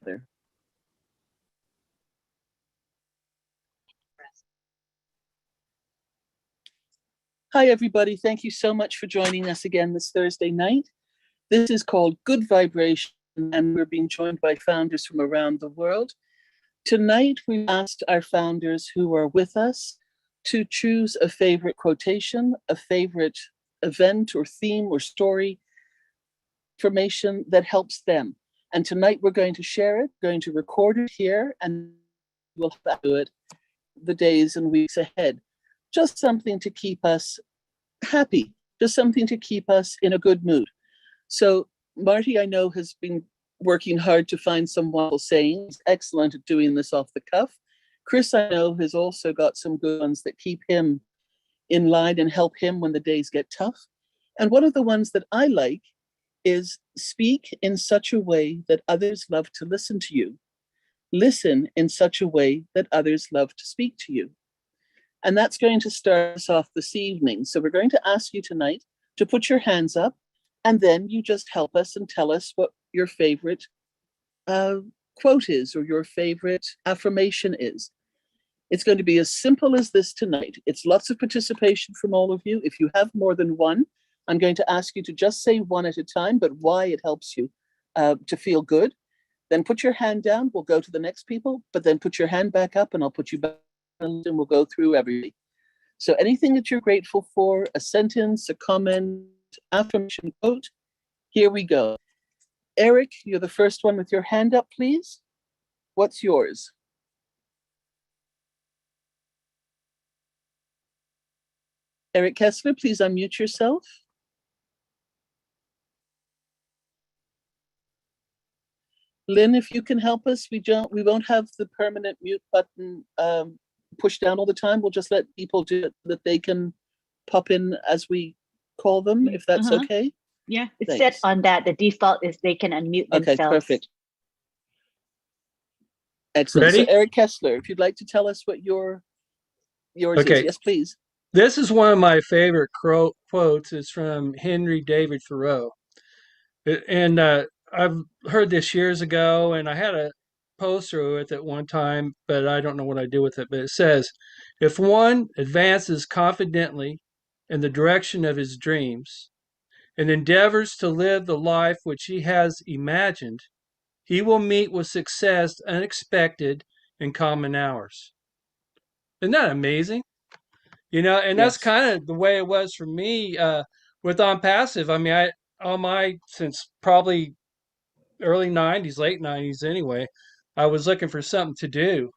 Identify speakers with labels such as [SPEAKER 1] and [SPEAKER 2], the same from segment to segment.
[SPEAKER 1] There. Hi, everybody. Thank you so much for joining us again this Thursday night. This is called Good Vibration, and we're being joined by founders from around the world. Tonight, we asked our founders who are with us to choose a favorite quotation, a favorite event or theme or story, information that helps them. And tonight, we're going to share it, going to record it here, and we'll do it the days and weeks ahead. Just something to keep us happy, just something to keep us in a good mood. So Marty, I know, has been working hard to find some wonderful sayings. He's excellent at doing this off the cuff. Chris, I know, has also got some good ones that keep him in line and help him when the days get tough. And one of the ones that I like is speak in such a way that others love to listen to you. Listen in such a way that others love to speak to you. And that's going to start us off this evening. So we're going to ask you tonight to put your hands up, and then you just help us and tell us what your favorite quote is or your favorite affirmation is. It's going to be as simple as this tonight. It's lots of participation from all of you. If you have more than one, I'm going to ask you to just say one at a time, but why it helps you to feel good. Then put your hand down. We'll go to the next people, but then put your hand back up and I'll put you back and we'll go through everything. So anything that you're grateful for, a sentence, a comment, affirmation, quote, here we go. Eric, you're the first one with your hand up, please. What's yours? Eric Kessler, please unmute yourself. Lynn, if you can help us, we won't have the permanent mute button pushed down all the time. We'll just let people do it, that they can pop in as we call them, if that's okay.
[SPEAKER 2] Yeah, it's set on that. The default is they can unmute themselves.
[SPEAKER 1] Okay, perfect. Excellent.
[SPEAKER 3] Ready?
[SPEAKER 1] So Eric Kessler, if you'd like to tell us what yours is. Yes, please.
[SPEAKER 3] This is one of my favorite quotes. It's from Henry David Thoreau. And I've heard this years ago, and I had a poster with it one time, but I don't know what I do with it. But it says, if one advances confidently in the direction of his dreams and endeavors to live the life which he has imagined, he will meet with success unexpected in common hours. Isn't that amazing? You know, and that's kind of the way it was for me with On Passive. I mean, since probably early 90s, late 90s anyway, I was looking for something to do.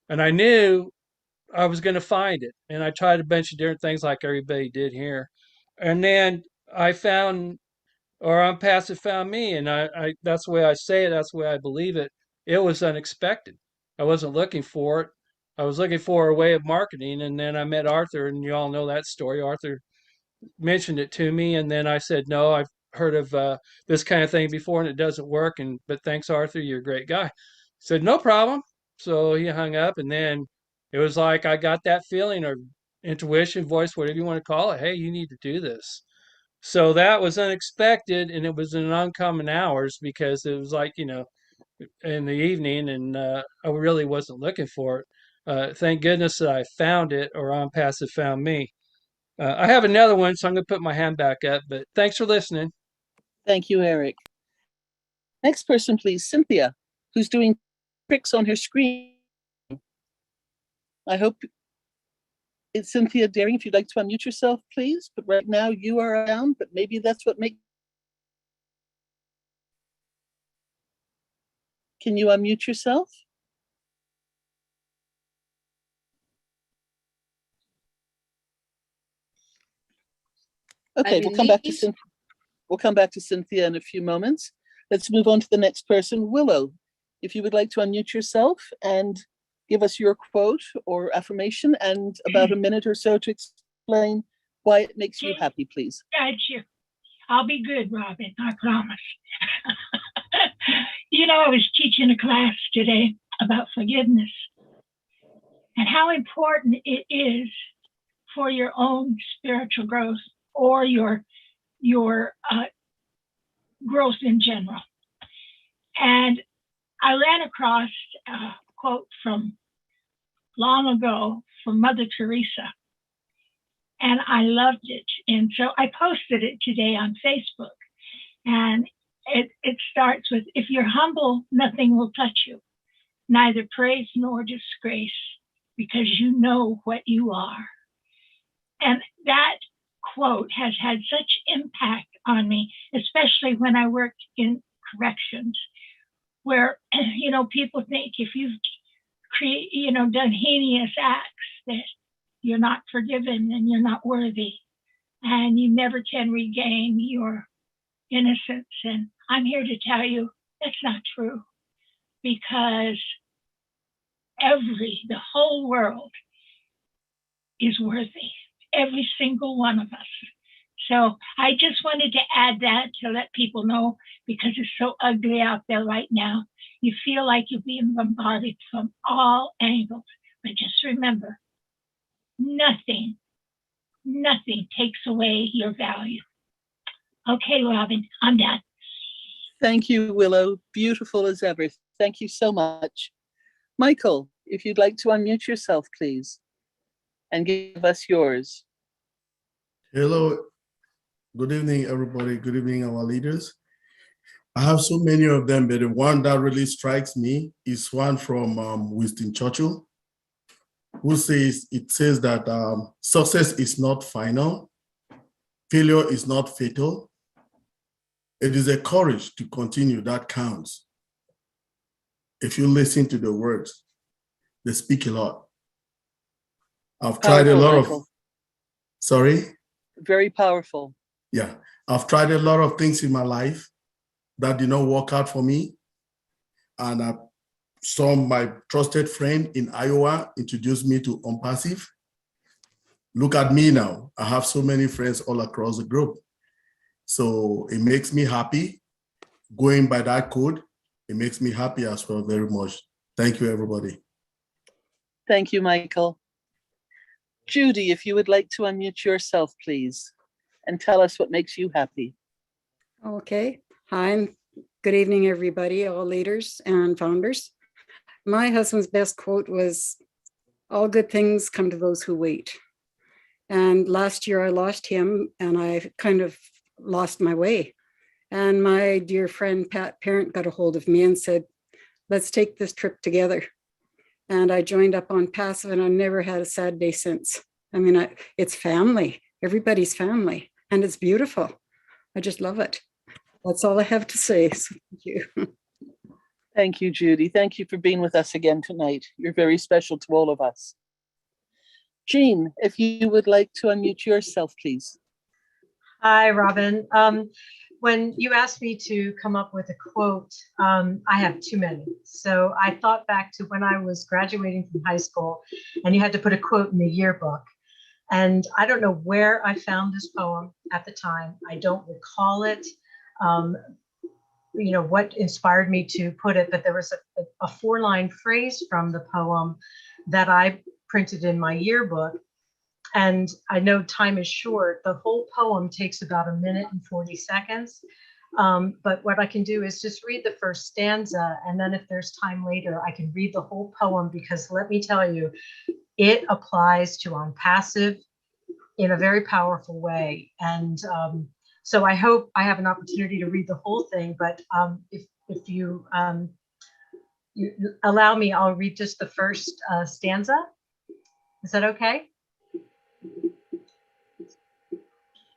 [SPEAKER 3] And I knew I was going to find it. And I tried a bunch of different things like everybody did here. And then I found, or On Passive found me. And I that's the way I say it. That's the way I believe it. It was unexpected. I wasn't looking for it. I was looking for a way of marketing. And then I met Arthur, and you all know that story. Arthur mentioned it to me, and then I said, no, I've heard of this kind of thing before, and it doesn't work. But thanks, Arthur, you're a great guy. He said, no problem. So he hung up, and then it was like I got that feeling or intuition, voice, whatever you want to call it. Hey, you need to do this. So that was unexpected, and it was in uncommon hours because it was like, in the evening, and I really wasn't looking for it. Thank goodness that I found it, or On Passive found me. I have another one, so I'm going to put my hand back up, but thanks for listening.
[SPEAKER 1] Thank you, Eric. Next person, please, Cynthia, who's doing tricks on her screen. I hope it's Cynthia Daring. If you'd like to unmute yourself, please. But right now you are down, but maybe that's what makes. Can you unmute yourself? Okay, we'll come back to Cynthia. We'll come back to Cynthia in a few moments. Let's move on to the next person. Willow, if you would like to unmute yourself and give us your quote or affirmation and about a minute or so to explain why it makes you happy, please.
[SPEAKER 4] Gotcha. I'll be good, Robin, I promise. I was teaching a class today about forgiveness and how important it is for your own spiritual growth or your growth in general. And I ran across a quote from long ago from Mother Teresa, and I loved it. And so I posted it today on Facebook. And it starts with, if you're humble, nothing will touch you, neither praise nor disgrace, because you know what you are. And that quote has had such impact on me, especially when I worked in corrections, where, people think if you've done heinous acts that you're not forgiven and you're not worthy and you never can regain your innocence. And I'm here to tell you that's not true, because the whole world is worthy, every single one of us. So I just wanted to add that to let people know, because it's so ugly out there right now. You feel like you're being bombarded from all angles. But just remember, nothing takes away your value. Okay, Robin, I'm done.
[SPEAKER 1] Thank you, Willow. Beautiful as ever. Thank you so much. Michael, if you'd like to unmute yourself, please, and give us yours.
[SPEAKER 5] Hello. Good evening, everybody. Good evening, our leaders. I have so many of them, but the one that really strikes me is one from Winston Churchill, who says that success is not final, failure is not fatal. It is a courage to continue that counts. If you listen to the words, they speak a lot. I've tried a lot of, sorry?
[SPEAKER 1] Very powerful.
[SPEAKER 5] Yeah, I've tried a lot of things in my life that did not work out for me. And I saw my trusted friend in Iowa introduce me to Unpassive. Look at me now. I have so many friends all across the globe. So it makes me happy. Going by that code, it makes me happy as well very much. Thank you, everybody.
[SPEAKER 1] Thank you, Michael. Judy, if you would like to unmute yourself, please, and tell us what makes you happy.
[SPEAKER 6] Okay. Hi, good evening, everybody, all leaders and founders. My husband's best quote was, "All good things come to those who wait." And last year I lost him and I kind of lost my way. And my dear friend PatParent got a hold of me and said, "Let's take this trip together." And I joined up on Passive, and I never had a sad day since. I mean, it's family, everybody's family, and it's beautiful. I just love it. That's all I have to say. So thank you.
[SPEAKER 1] Thank you, Judy. Thank you for being with us again tonight. You're very special to all of us. Jean, if you would like to unmute yourself, please.
[SPEAKER 7] Hi, Robin. When you asked me to come up with a quote, I have too many. So I thought back to when I was graduating from high school and you had to put a quote in the yearbook. And I don't know where I found this poem at the time. I don't recall it, what inspired me to put it, but there was a 4-line phrase from the poem that I printed in my yearbook. And I know time is short. The whole poem takes about 1 minute and 40 seconds. But what I can do is just read the first stanza. And then if there's time later, I can read the whole poem, because let me tell you, it applies to Unpassive in a very powerful way. And so I hope I have an opportunity to read the whole thing. But if you allow me, I'll read just the first stanza. Is that okay?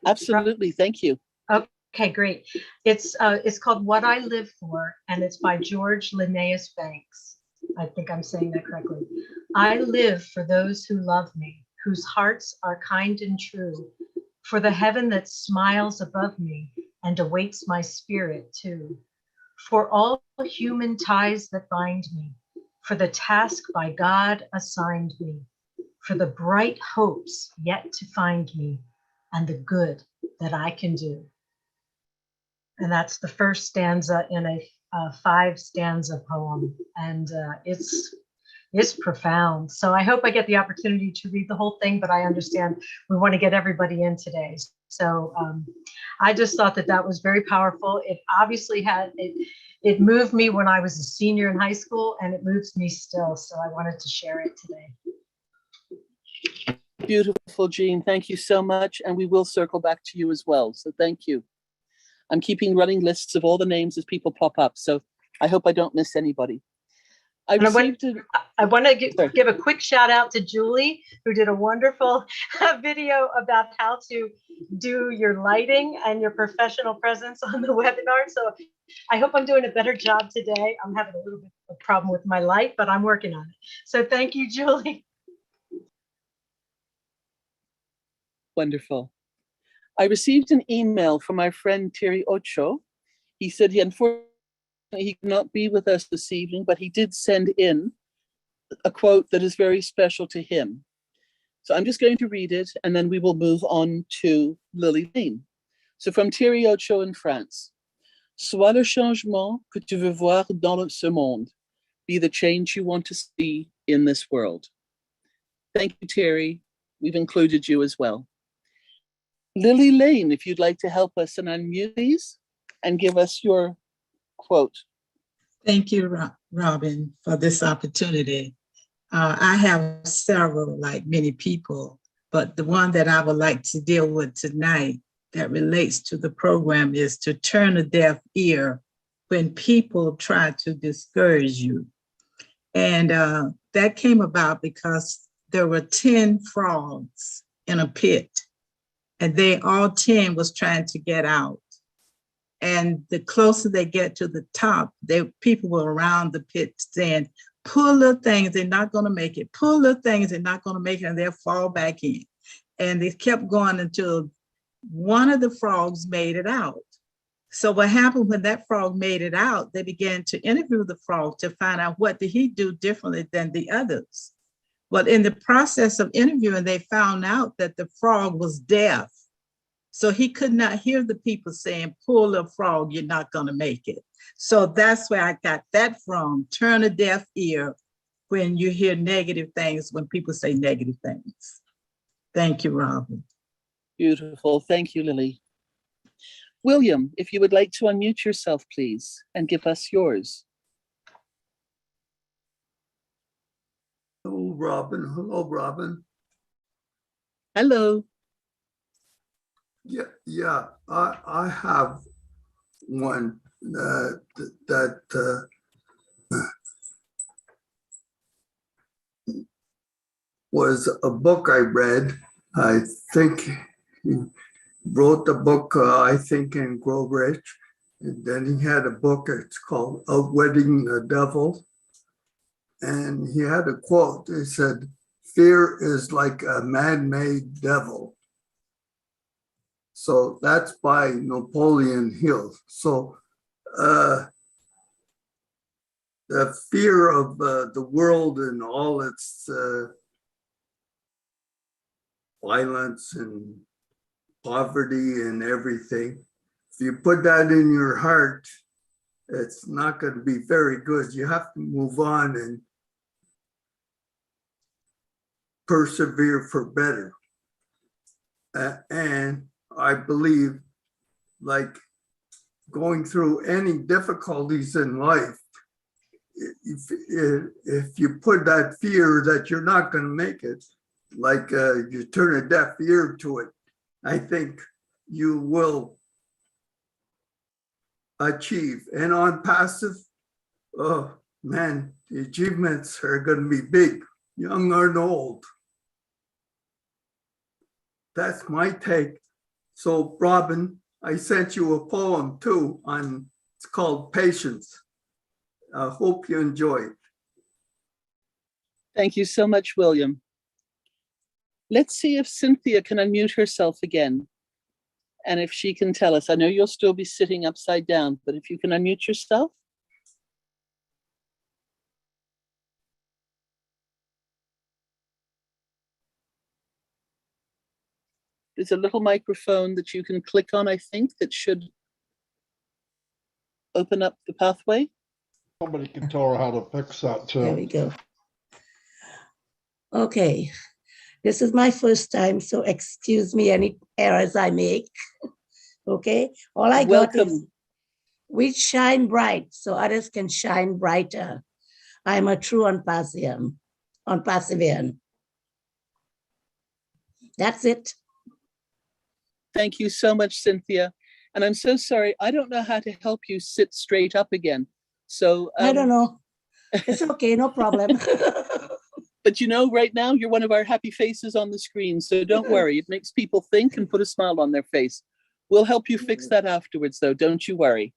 [SPEAKER 1] Absolutely, thank you.
[SPEAKER 7] Okay, great. It's called What I Live For, and it's by George Linnaeus Banks. I think I'm saying that correctly. I live for those who love me, whose hearts are kind and true, for the heaven that smiles above me and awaits my spirit too, for all human ties that bind me, for the task by God assigned me, for the bright hopes yet to find me, and the good that I can do. And that's the first stanza in a 5-stanza poem. And it's profound. So I hope I get the opportunity to read the whole thing, but I understand we want to get everybody in today. So I just thought that that was very powerful. It obviously it moved me when I was a senior in high school, and it moves me still. So I wanted to share it today.
[SPEAKER 1] Beautiful, Jean. Thank you so much. And we will circle back to you as well. So thank you. I'm keeping running lists of all the names as people pop up. So I hope I don't miss anybody. I want
[SPEAKER 7] to give a quick shout out to Julie, who did a wonderful video about how to do your lighting and your professional presence on the webinar. So I hope I'm doing a better job today. I'm having a little bit of a problem with my light, but I'm working on it. So thank you, Julie.
[SPEAKER 1] Wonderful. I received an email from my friend Thierry Ocho. He said unfortunately he could not be with us this evening, but he did send in a quote that is very special to him. So I'm just going to read it, and then we will move on to Lily Lane. So from Thierry Ocho in France. Sois le changement que tu veux voir dans ce monde. Be the change you want to see in this world. Thank you, Thierry. We've included you as well. Lily Lane, if you'd like to help us and unmute these and give us your quote.
[SPEAKER 8] Thank you, Robin, for this opportunity. I have several, like many people, but the one that I would like to deal with tonight that relates to the program is to turn a deaf ear when people try to discourage you. And that came about because there were 10 frogs in a pit, and they all 10 was trying to get out. And the closer they get to the top, people were around the pit saying, pull the things, they're not going to make it. Pull the things, they're not going to make it, and they'll fall back in. And they kept going until one of the frogs made it out. So what happened when that frog made it out, they began to interview the frog to find out what did he do differently than the others. But in the process of interviewing, they found out that the frog was deaf. So he could not hear the people saying, pull a frog, you're not going to make it. So that's where I got that from. Turn a deaf ear when you hear negative things, when people say negative things. Thank you, Robin.
[SPEAKER 1] Beautiful. Thank you, Lily. William, if you would like to unmute yourself, please, and give us yours.
[SPEAKER 9] Hello, Robin. Hello, Robin.
[SPEAKER 1] Hello.
[SPEAKER 9] Yeah. I have one that was a book I read. I think he wrote the book, I think, in Grow Rich. And then he had a book, it's called Outwitting the Devil. And he had a quote. He said, fear is like a man-made devil. So that's by Napoleon Hill. So the fear of the world and all its violence and poverty and everything, if you put that in your heart, it's not going to be very good. You have to move on and persevere for better. And I believe, like, going through any difficulties in life, if you put that fear that you're not going to make it, like you turn a deaf ear to it, I think you will achieve. And on passive, oh man, the achievements are going to be big, young and old. That's my take. So Robin, I sent you a poem too it's called Patience. I hope you enjoy it.
[SPEAKER 1] Thank you so much, William. Let's see if Cynthia can unmute herself again. And if she can tell us, I know you'll still be sitting upside down, but if you can unmute yourself. There's a little microphone that you can click on, I think, that should open up the pathway.
[SPEAKER 10] Somebody can tell her how to fix that too.
[SPEAKER 8] There we go. Okay.
[SPEAKER 10] This is my first time, so excuse me any errors I make. Okay, all I got is we shine bright so others can shine brighter. I'm a true Onpassian. That's it.
[SPEAKER 1] Thank you so much, Cynthia. And I'm so sorry, I don't know how to help you sit straight up again. So
[SPEAKER 10] I don't know. It's okay, no problem.
[SPEAKER 1] But you know, right now, you're one of our happy faces on the screen. So don't worry, it makes people think and put a smile on their face. We'll help you fix that afterwards, though. Don't you worry.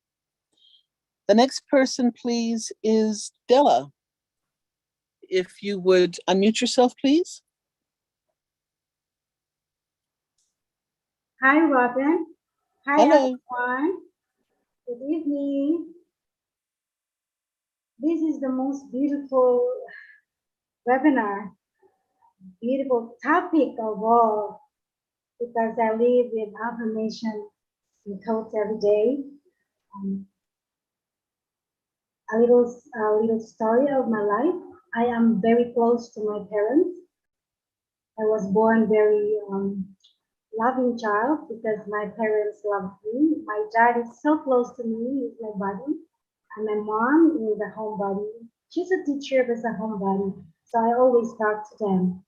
[SPEAKER 1] The next person, please, is Della. If you would unmute yourself, please.
[SPEAKER 11] Hi, Robin. Hi,
[SPEAKER 1] Hello.
[SPEAKER 11] everyone. Good evening. This is the most beautiful webinar, beautiful topic of all, because I live with affirmation and quotes every day. A little story of my life. I am very close to my parents. I was born very loving child because my parents loved me. My dad is so close to me, he's my buddy. And my mom is a homebody. She's a teacher, but a homebody. So I always talk to them.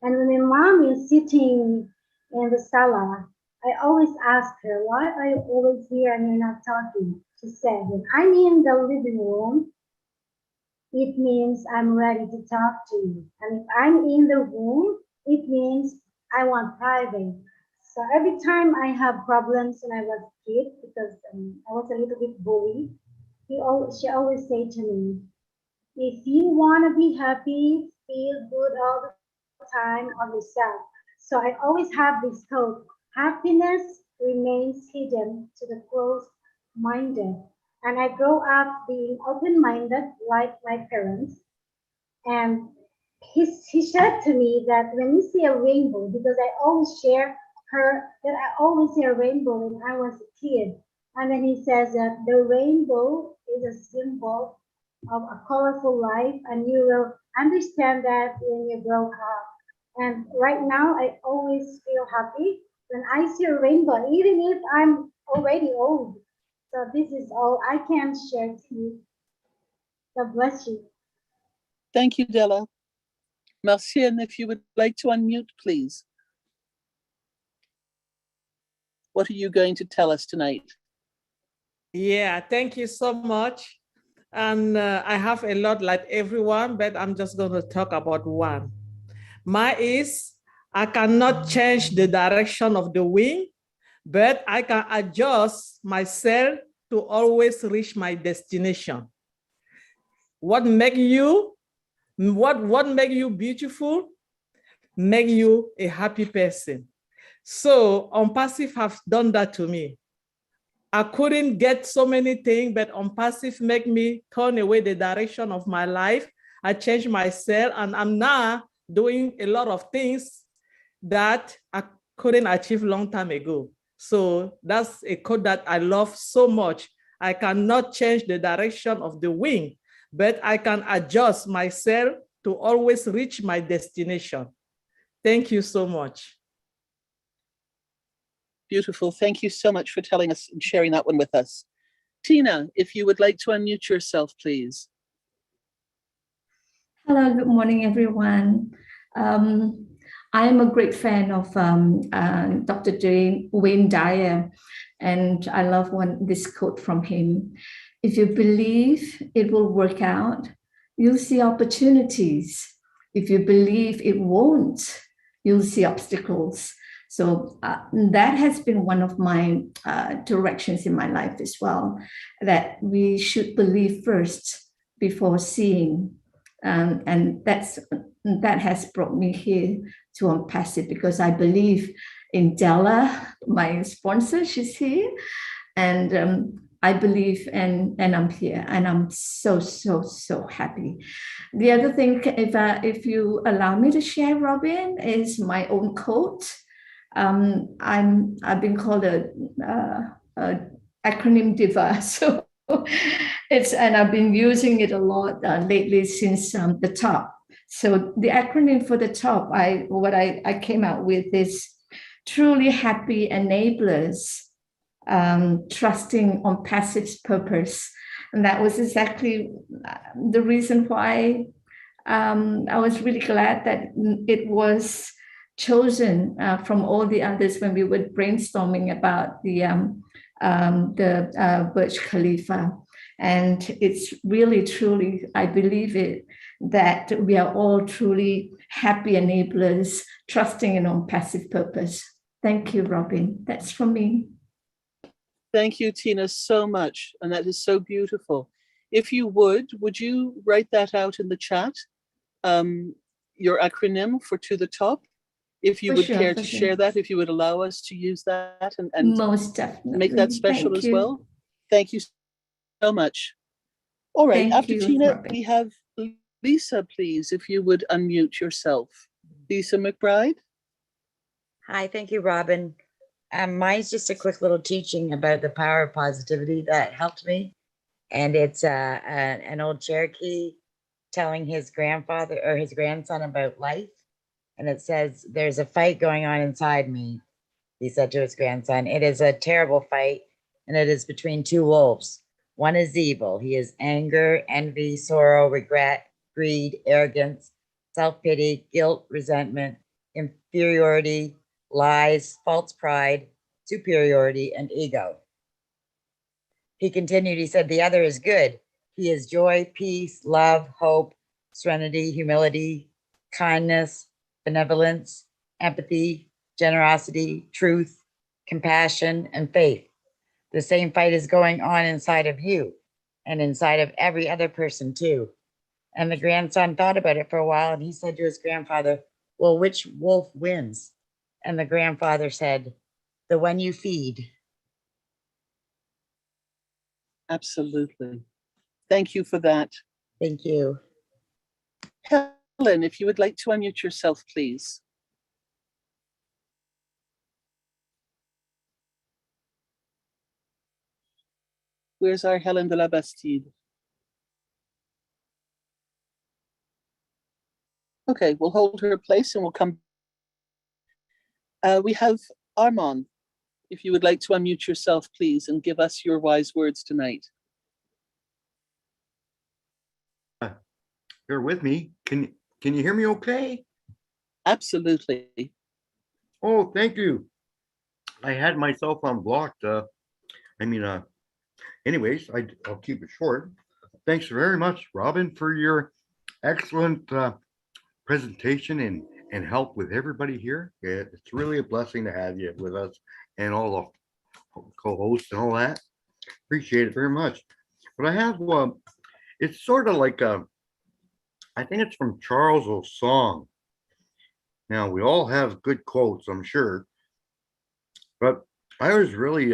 [SPEAKER 11] And when my mom is sitting in the sala, I always ask her, why are you always here and you're not talking? She said, when I'm in the living room, it means I'm ready to talk to you. And if I'm in the room, it means I want private. So every time I have problems when I was a kid, because I was a little bit bullied, she always say to me, if you want to be happy, feel good all the time on yourself. So I always have this quote, happiness remains hidden to the closed-minded. And I grow up being open-minded like my parents. And he said to me that when you see a rainbow, because I always share her that I always see a rainbow when I was a kid. And then he says that the rainbow is a symbol of a colorful life, and you will understand that when you grow up. And right now, I always feel happy when I see a rainbow, even if I'm already old. So this is all I can share to you. God bless you.
[SPEAKER 1] Thank you, Della. Marcienne, if you would like to unmute, please. What are you going to tell us tonight?
[SPEAKER 12] Yeah, thank you so much. And I have a lot like everyone, but I'm just going to talk about one. Mine is, I cannot change the direction of the wind, but I can adjust myself to always reach my destination. What make you beautiful, make you a happy person. So Onpassive have done that to me. I couldn't get so many things, but Onpassive make me turn away the direction of my life. I changed myself, and I'm now doing a lot of things that I couldn't achieve long time ago. So that's a code that I love so much. I cannot change the direction of the wind, but I can adjust myself to always reach my destination. Thank you so much.
[SPEAKER 1] Beautiful. Thank you so much for telling us and sharing that one with us. Tina, if you would like to unmute yourself, please.
[SPEAKER 13] Hello, good morning, everyone. I am a great fan of Dr. Wayne Dyer, and I love this quote from him. If you believe it will work out, you'll see opportunities. If you believe it won't, you'll see obstacles. So that has been one of my directions in my life as well, that we should believe first before seeing. And that has brought me here to Onpassive, because I believe in Della, my sponsor. She's here, and I believe, and I'm here, and I'm so happy. The other thing, if you allow me to share, Robin, is my own quote. I've been called a acronym diva, so and I've been using it a lot lately since the talk So the acronym for the top, I came out with is truly happy enablers, trusting on passive purpose. And that was exactly the reason why I was really glad that it was chosen from all the others when we were brainstorming about the Burj Khalifa. And it's really, truly, I believe it, that we are all truly happy enablers, trusting in on passive purpose. Thank you, Robin. That's from me.
[SPEAKER 1] Thank you, Tina, so much. And that is so beautiful. If you would you write that out in the chat? Your acronym for To the Top? If you would care to share that, if you would allow us to use that and
[SPEAKER 13] most definitely
[SPEAKER 1] make that special as well. Thank you so much. All right,
[SPEAKER 13] Thank
[SPEAKER 1] after
[SPEAKER 13] you,
[SPEAKER 1] Tina,
[SPEAKER 13] Robin.
[SPEAKER 1] we have Lisa, please, if you would unmute yourself. Lisa McBride.
[SPEAKER 14] Hi, thank you, Robin. Mine's just a quick little teaching about the power of positivity that helped me. And it's an old Cherokee telling his grandfather or his grandson about life. And it says, "There's a fight going on inside me," he said to his grandson. "It is a terrible fight, and it is between two wolves. One is evil. He is anger, envy, sorrow, regret, greed, arrogance, self-pity, guilt, resentment, inferiority, lies, false pride, superiority, and ego." He continued, he said, "The other is good. He is joy, peace, love, hope, serenity, humility, kindness, benevolence, empathy, generosity, truth, compassion, and faith. The same fight is going on inside of you and inside of every other person too." And the grandson thought about it for a while, and he said to his grandfather, "Well, which wolf wins?" And the grandfather said, "The one you feed."
[SPEAKER 1] Absolutely. Thank you for that.
[SPEAKER 14] Thank you.
[SPEAKER 1] Helen, if you would like to unmute yourself, please. Where's our Helen de la Bastide? Okay, we'll hold her place and we'll come. We have Armand. If you would like to unmute yourself, please, and give us your wise words tonight.
[SPEAKER 15] Bear with me. Can you hear me okay?
[SPEAKER 1] Absolutely.
[SPEAKER 15] Oh, thank you. I had myself unblocked. Anyways, I'll keep it short. Thanks very much, Robin, for your excellent presentation and help with everybody here. It's really a blessing to have you with us and all the co-hosts and all that. Appreciate it very much. But I have it's sort of like I think it's from Charles's song. Now we all have good quotes, I'm sure, but I was really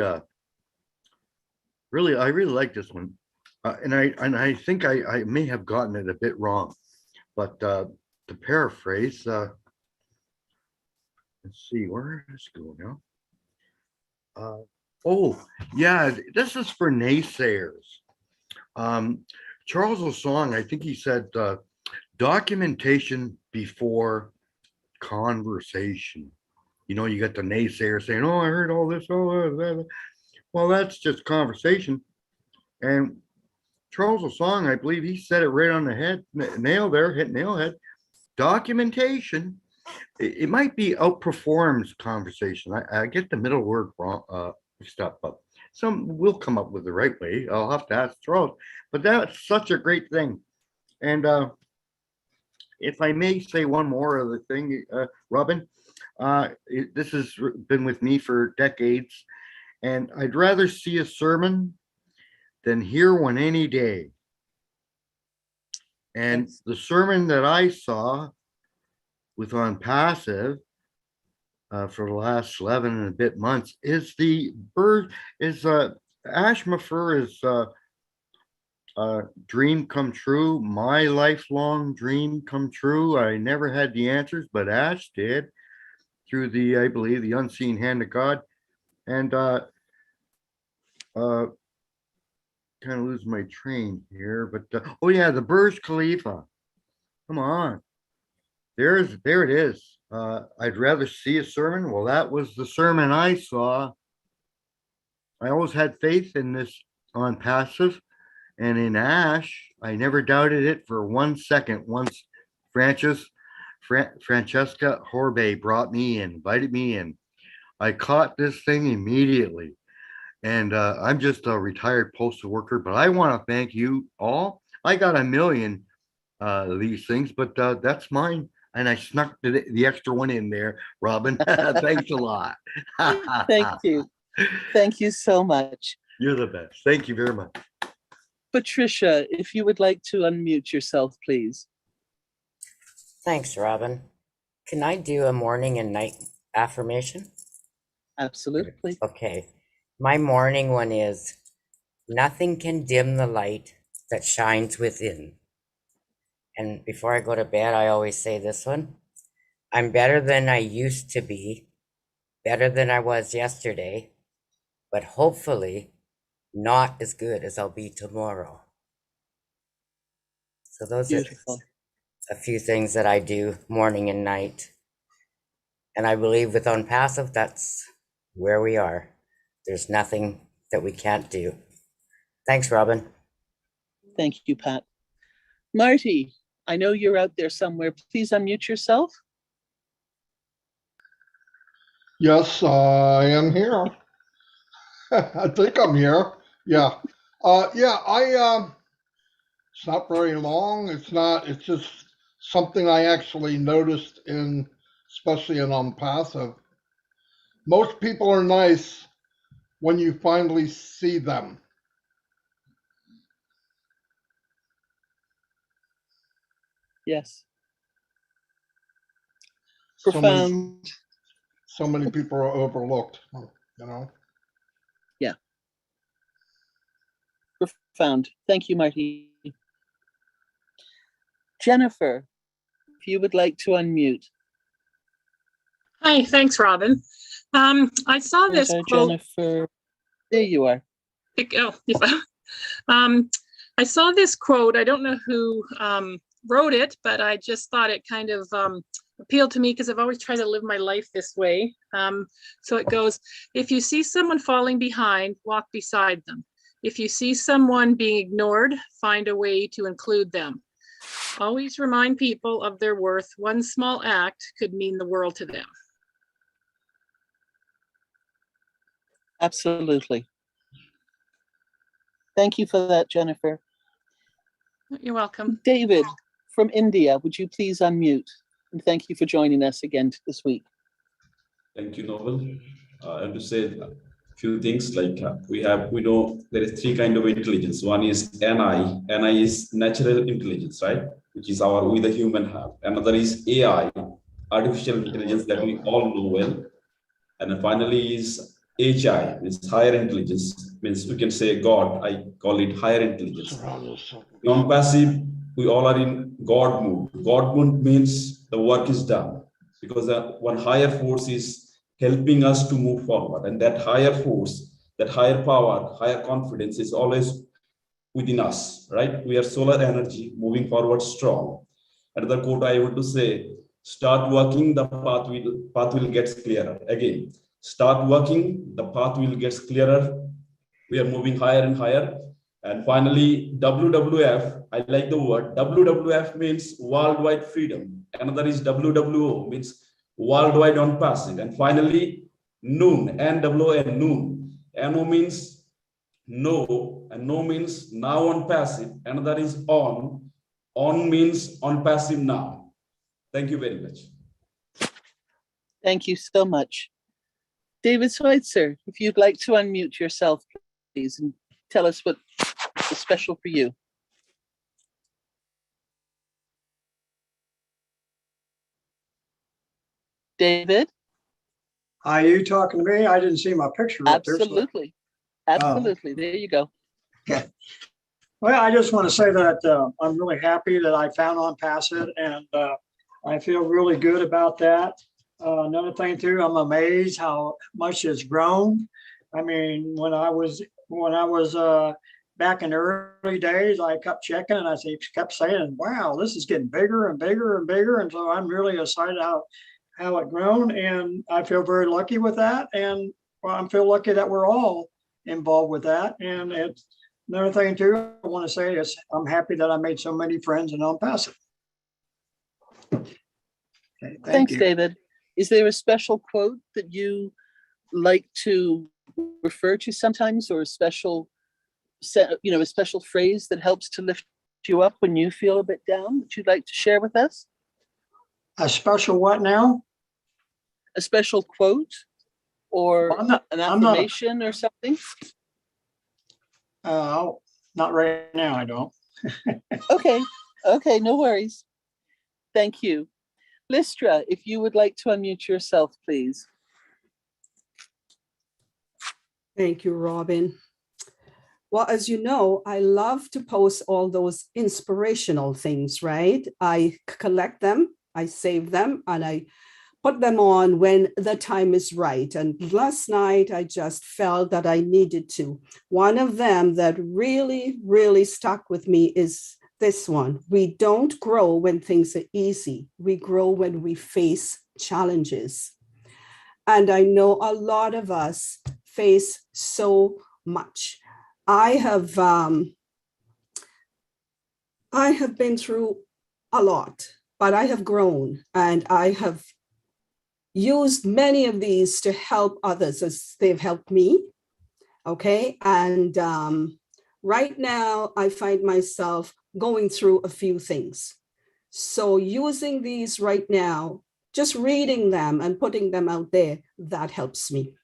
[SPEAKER 15] like this one, and I think I may have gotten it a bit wrong, but to paraphrase, let's see, where does it go now? Oh yeah, this is for naysayers. Charles's song, I think he said documentation before conversation. You know, you got the naysayer saying, "Oh, I heard all this." Oh, well, that's just conversation. And Charles' song, I believe he said it right on the head, nail there, hit nail head. Documentation, it might be outperforms conversation. I get the middle word wrong, stuff, but some will come up with the right way. I'll have to ask Charles, but that's such a great thing. And if I may say one more other thing, Robin, this has been with me for decades, and I'd rather see a sermon than hear one any day. And the sermon that I saw with on passive for the last 11 and a bit months is Ashmafer is dream come true, my lifelong dream come true. I never had the answers, but Ash did through I believe, the unseen hand of God. And kind of lose my train here, but oh yeah, the Burj Khalifa. Come on, there it is. I'd rather see a sermon. Well, that was the sermon I saw. I always had faith in this on passive, and in Ash, I never doubted it for 1 second. Once Francesca Horbe brought me in, invited me in, I caught this thing immediately. And I'm just a retired postal worker, but I want to thank you all. I got a million of these things, but that's mine. And I snuck the extra one in there, Robin. Thanks a lot.
[SPEAKER 1] Thank you. Thank you so much.
[SPEAKER 15] You're the best. Thank you very much.
[SPEAKER 1] Patricia, if you would like to unmute yourself, please.
[SPEAKER 14] Thanks, Robin. Can I do a morning and night affirmation?
[SPEAKER 1] Absolutely.
[SPEAKER 14] Okay. My morning one is, nothing can dim the light that shines within. And before I go to bed, I always say this one. I'm better than I used to be, better than I was yesterday, but hopefully not as good as I'll be tomorrow. So those
[SPEAKER 1] Beautiful.
[SPEAKER 14] are a few things that I do morning and night. And I believe with On Passive, that's where we are. There's nothing that we can't do. Thanks, Robin.
[SPEAKER 1] Thank you, Pat. Marty, I know you're out there somewhere. Please unmute yourself.
[SPEAKER 16] Yes, I am here. I think I'm here. Yeah. It's not very long. It's just something I actually noticed especially in passive. Most people are nice when you finally see them.
[SPEAKER 1] Yes. Profound.
[SPEAKER 16] So many people are overlooked,
[SPEAKER 1] Yeah. Profound. Thank you, Marty. Jennifer, if you would like to unmute.
[SPEAKER 17] Hi, thanks, Robin. I saw this quote.
[SPEAKER 1] Jennifer, there you are.
[SPEAKER 17] I saw this quote. I don't know who wrote it, but I just thought it kind of appealed to me because I've always tried to live my life this way. So it goes, if you see someone falling behind, walk beside them. If you see someone being ignored, find a way to include them. Always remind people of their worth. One small act could mean the world to them.
[SPEAKER 1] Absolutely. Thank you for that, Jennifer.
[SPEAKER 17] You're welcome.
[SPEAKER 1] David from India, would you please unmute? And thank you for joining us again this week.
[SPEAKER 18] Thank you, Novel. I have to say a few things like we know there is 3 kinds of intelligence. One is NI. NI is natural intelligence, right? Which is we the human have. Another is AI, artificial intelligence that we all know well. And then finally is HI, means higher intelligence, means we can say God, I call it higher intelligence. Non-passive, we all are in God mood. God mood means the work is done because one higher force is helping us to move forward. And that higher force, that higher power, higher confidence is always within us, right? We are solar energy moving forward strong. Another quote I want to say, start working, the path will get clearer. Again, start working, the path will get clearer. We are moving higher and higher. And finally, WWF, I like the word. WWF means worldwide freedom. Another is WWO, means worldwide on passive. And finally, noon, NWO, noon. NO means no, and no means now on passive. Another is on. On means on passive now. Thank you very much.
[SPEAKER 1] Thank you so much. David Schweitzer, if you'd like to unmute yourself, please, and tell us what is special for you. David?
[SPEAKER 19] Are you talking to me? I didn't see my picture up there.
[SPEAKER 1] Absolutely. Absolutely. There you go.
[SPEAKER 19] Okay. Well, I just want to say that I'm really happy that I found On Passive, and I feel really good about that. Another thing too, I'm amazed how much it's grown. I mean, when I was back in the early days, I kept checking and I kept saying, wow, this is getting bigger and bigger and bigger. And so I'm really excited how it grown. And I feel very lucky with that. And well, I feel lucky that we're all involved with that. And it's another thing too, I want to say is I'm happy that I made so many friends in El Paso. Okay,
[SPEAKER 1] Thanks,
[SPEAKER 19] you.
[SPEAKER 1] David. Is there a special quote that you like to refer to sometimes, or a special a special phrase that helps to lift you up when you feel a bit down that you'd like to share with us?
[SPEAKER 19] A special what now?
[SPEAKER 1] A special quote or an affirmation or something?
[SPEAKER 19] Not right now, I don't.
[SPEAKER 1] Okay, no worries. Thank you. Listra, if you would like to unmute yourself, please.
[SPEAKER 20] Thank you, Robin. Well, as you know, I love to post all those inspirational things, right? I collect them, I save them, and I put them on when the time is right. And last night, I just felt that I needed to. One of them that really, really stuck with me is this one. We don't grow when things are easy. We grow when we face challenges. And I know a lot of us face so much. I have been through a lot, but I have grown, and I have used many of these to help others as they've helped me. Okay. And right now I find myself going through a few things. So using these right now, just reading them and putting them out there, that helps me.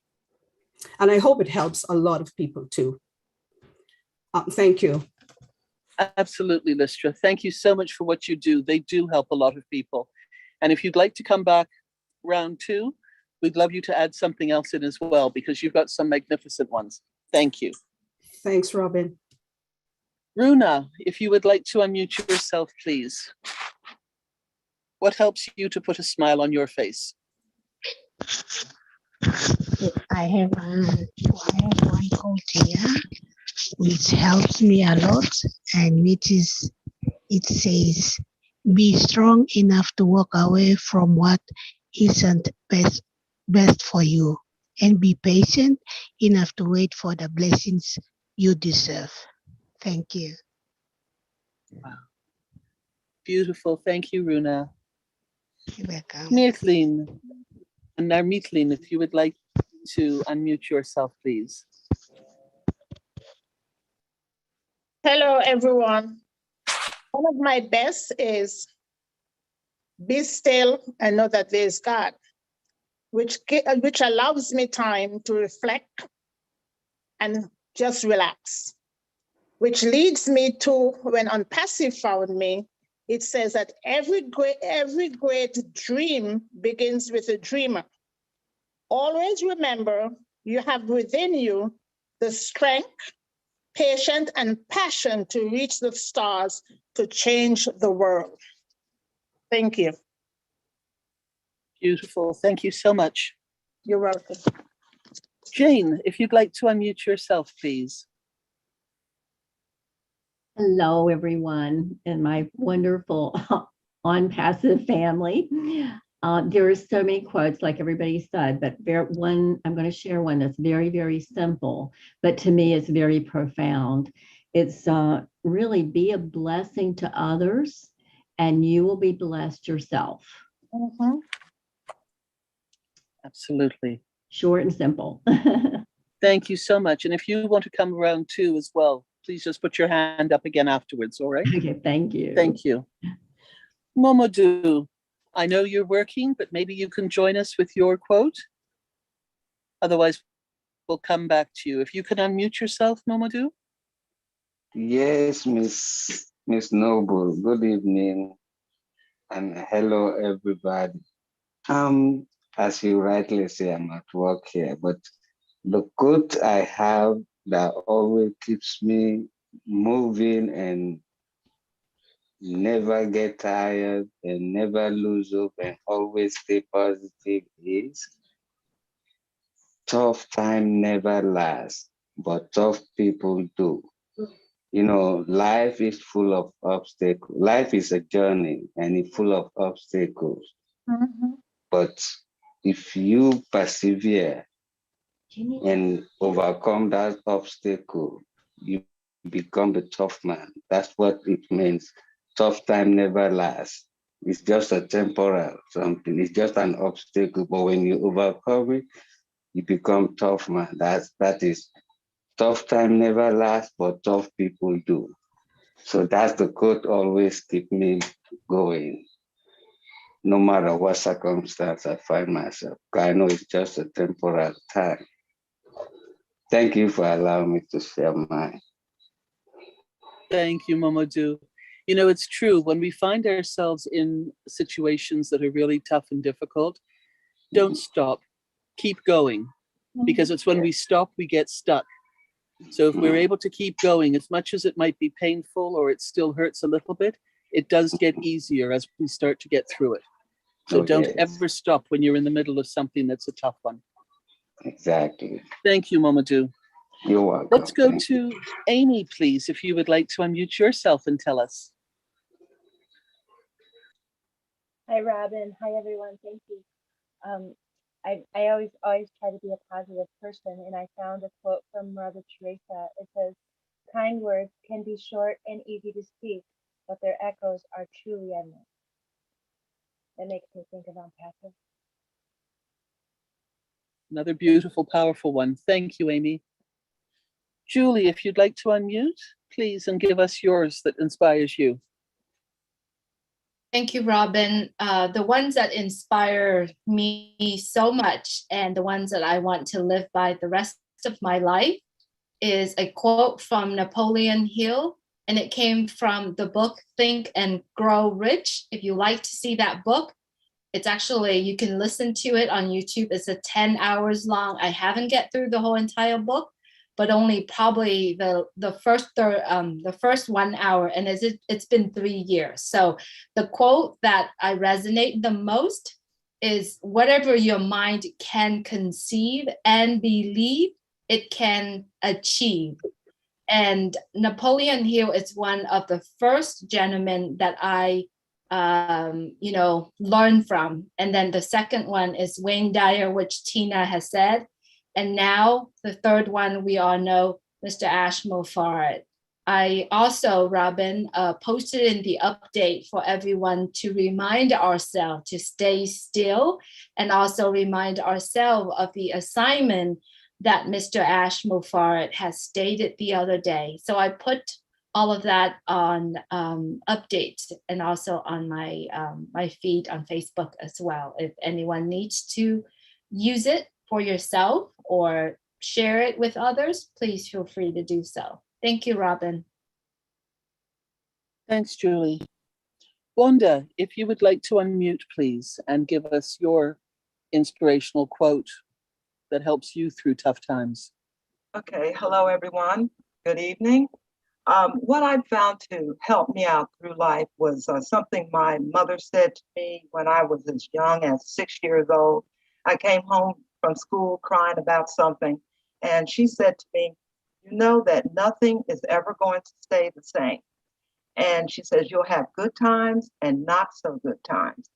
[SPEAKER 20] And I hope it helps a lot of people too. Thank you.
[SPEAKER 1] Absolutely, Listra. Thank you so much for what you do. They do help a lot of people. And if you'd like to come back round 2, we'd love you to add something else in as well, because you've got some magnificent ones. Thank you.
[SPEAKER 20] Thanks, Robin.
[SPEAKER 1] Runa, if you would like to unmute yourself, please. What helps you to put a smile on your face?
[SPEAKER 21] I have one quote here, which helps me a lot, and it says, "Be strong enough to walk away from what isn't best for you, and be patient enough to wait for the blessings you deserve." Thank you.
[SPEAKER 1] Wow. Beautiful. Thank you, Runa.
[SPEAKER 21] You're welcome.
[SPEAKER 1] Mirtleen, and now Mirtleen, if you would like to unmute yourself, please.
[SPEAKER 22] Hello, everyone. One of my best is be still and know that there is God, which allows me time to reflect and just relax, which leads me to when on Passive found me, it says that every great dream begins with a dreamer. Always remember you have within you the strength, patience, and passion to reach the stars to change the world. Thank you.
[SPEAKER 1] Beautiful. Thank you so much.
[SPEAKER 22] You're welcome.
[SPEAKER 1] Jane, if you'd like to unmute yourself, please.
[SPEAKER 23] Hello, everyone, and my wonderful On Passive family. There are so many quotes, like everybody said, but I'm going to share one that's very, very simple, but to me it's very profound. It's really be a blessing to others, and you will be blessed yourself.
[SPEAKER 22] Mm-hmm.
[SPEAKER 1] Absolutely.
[SPEAKER 23] Short and simple.
[SPEAKER 1] Thank you so much. And if you want to come around too as well, please just put your hand up again afterwards, all right?
[SPEAKER 23] Okay, thank you.
[SPEAKER 1] Thank you. Momodou, I know you're working, but maybe you can join us with your quote. Otherwise, we'll come back to you. If you can unmute yourself, Momodou.
[SPEAKER 24] Yes, Miss Noble. Good evening, and hello, everybody. As you rightly say, I'm at work here, but the quote I have that always keeps me moving and never get tired and never lose hope and always stay positive is, tough time never lasts, but tough people do. You know, life is full of obstacles. Life is a journey and it's full of obstacles. But if you persevere and overcome that obstacle, you become the tough man. That's what it means. Tough time never lasts. It's just a temporal something. It's just an obstacle. But when you overcome it, you become tough man. That is tough time never lasts, but tough people do. So that's the quote always keep me going. No matter what circumstance I find myself. I know it's just a temporal time. Thank you for allowing me to share mine.
[SPEAKER 1] Thank you, Mamadou. You know, it's true. When we find ourselves in situations that are really tough and difficult, don't stop. Keep going. Because it's when we stop, we get stuck. So if we're able to keep going, as much as it might be painful or it still hurts a little bit, it does get easier as we start to get through it. So don't ever stop when you're in the middle of something that's a tough one.
[SPEAKER 24] Exactly.
[SPEAKER 1] Thank you, Mamadou.
[SPEAKER 24] You're welcome.
[SPEAKER 1] Let's go to Amy, please, if you would like to unmute yourself and tell us.
[SPEAKER 2] Hi, Robin. Hi, everyone. Thank you. I always try to be a positive person, and I found a quote from Mother Teresa. It says, "Kind words can be short and easy to speak, but their echoes are truly endless." That makes me think of Patrick.
[SPEAKER 1] Another beautiful, powerful one. Thank you, Amy. Julie, if you'd like to unmute, please, and give us yours that inspires you.
[SPEAKER 3] Thank you, Robin. The ones that inspire me so much and the ones that I want to live by the rest of my life is a quote from Napoleon Hill, and it came from the book Think and Grow Rich. If you like to see that book, it's actually, you can listen to it on YouTube. It's a 10 hours long. I haven't get through the whole entire book, but only probably the first 1 hour, and it's been 3 years. So the quote that I resonate the most is, whatever your mind can conceive and believe, it can achieve. And Napoleon Hill is one of the first gentlemen that I learn from. And then the second one is Wayne Dyer, which Tina has said. And now the third one, we all know, Mr. Ash Moffat. I also, Robin, posted in the update for everyone to remind ourselves to stay still, and also remind ourselves of the assignment that Mr. Ash Moffat has stated the other day. So I put all of that on updates and also on my my feed on Facebook as well. If anyone needs to use it for yourself or share it with others, please feel free to do so. Thank you, Robin.
[SPEAKER 1] Thanks, Julie. Wanda, if you would like to unmute, please, and give us your inspirational quote that helps you through tough times.
[SPEAKER 4] Okay, hello, everyone. Good evening. What I found to help me out through life was something my mother said to me when I was as young as 6 years old. I came home from school crying about something, and she said to me, "You know that nothing is ever going to stay the same." And she says, "You'll have good times and not so good times."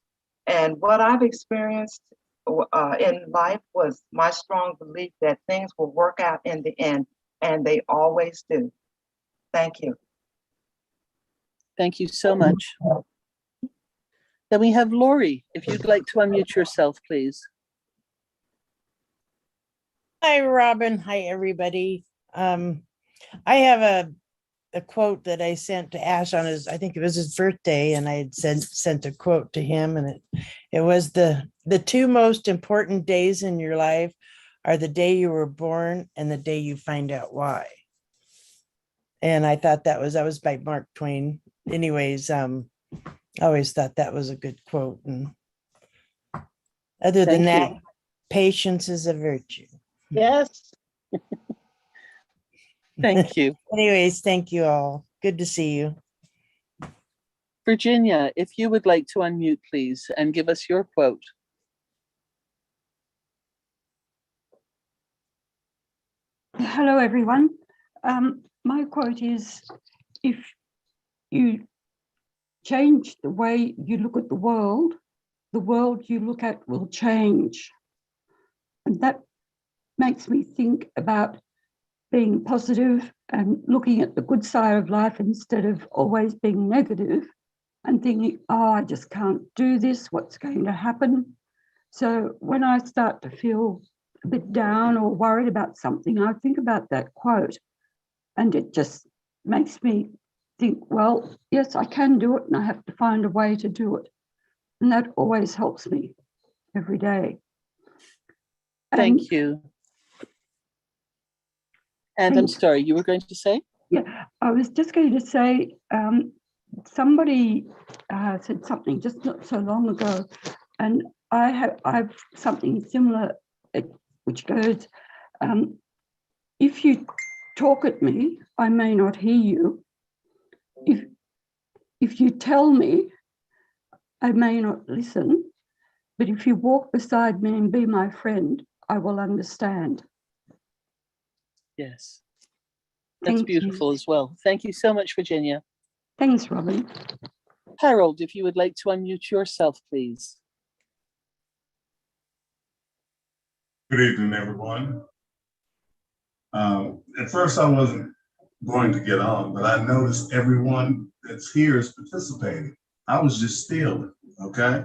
[SPEAKER 4] And what I've experienced in life was my strong belief that things will work out in the end, and they always do. Thank you.
[SPEAKER 1] Thank you so much. Then we have Lori, if you'd like to unmute yourself, please.
[SPEAKER 5] Hi, Robin. Hi, everybody. I have a quote that I sent to Ash on I think it was his birthday, and I had sent a quote to him, and it was the two most important days in your life are the day you were born and the day you find out why. And I thought that was by Mark Twain. Anyways, I always thought that was a good quote. And other than that, patience is a virtue.
[SPEAKER 22] Yes.
[SPEAKER 1] Thank you.
[SPEAKER 5] Anyways, thank you all. Good to see you.
[SPEAKER 1] Virginia, if you would like to unmute, please, and give us your quote.
[SPEAKER 25] Hello, everyone.
[SPEAKER 6] my quote is, if you change the way you look at the world you look at will change. And that makes me think about being positive and looking at the good side of life instead of always being negative and thinking, oh, I just can't do this, what's going to happen? So when I start to feel a bit down or worried about something, I think about that quote, and it just makes me think, well, yes, I can do it, and I have to find a way to do it. And that always helps me every day.
[SPEAKER 1] Thank you. And I'm sorry, you were going to say?
[SPEAKER 6] Yeah, I was just going to say, somebody said something just not so long ago, and I've something similar, which goes, if you talk at me, I may not hear you. If you tell me, I may not listen, but if you walk beside me and be my friend, I will understand.
[SPEAKER 1] Yes. That's beautiful as well. Thank you so much, Virginia.
[SPEAKER 6] Thanks, Robin.
[SPEAKER 1] Harold, if you would like to unmute yourself, please.
[SPEAKER 7] Good evening, everyone. At first, I wasn't going to get on, but I noticed everyone that's here is participating. I was just stealing, okay?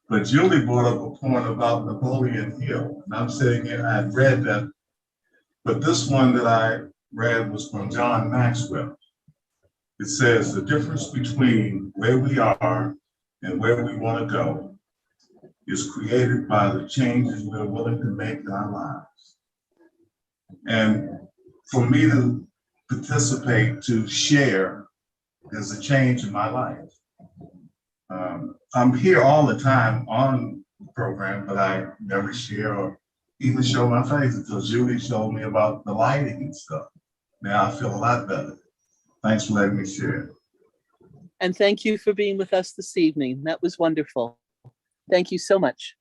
[SPEAKER 7] But Julie brought up a point about Napoleon Hill, and I'm sitting here, I had read that, but this one that I read was from John Maxwell. It says the difference between where we are and where we want to go is created by the changes we're willing to make in our lives. And for me to participate, to share, is a change in my life. I'm here all the time on the program, but I never share or even show my face until Julie showed me about the lighting and stuff. Now I feel a lot better. Thanks for letting me share.
[SPEAKER 1] And thank you for being with us this evening. That was wonderful. Thank you so much.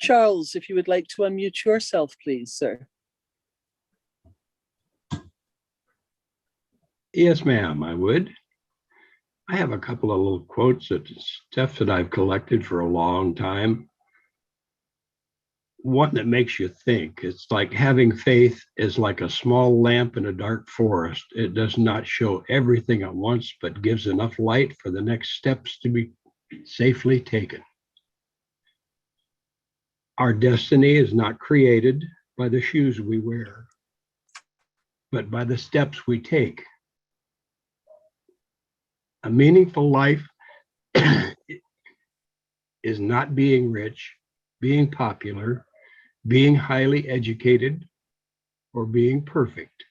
[SPEAKER 1] Charles, if you would like to unmute yourself, please, sir.
[SPEAKER 8] Yes, ma'am, I would. I have a couple of little quotes, stuff that I've collected for a long time. One that makes you think. It's like having faith is like a small lamp in a dark forest. It does not show everything at once, but gives enough light for the next steps to be safely taken. Our destiny is not created by the shoes we wear, but by the steps we take. A meaningful life is not being rich, being popular, being highly educated, or being perfect.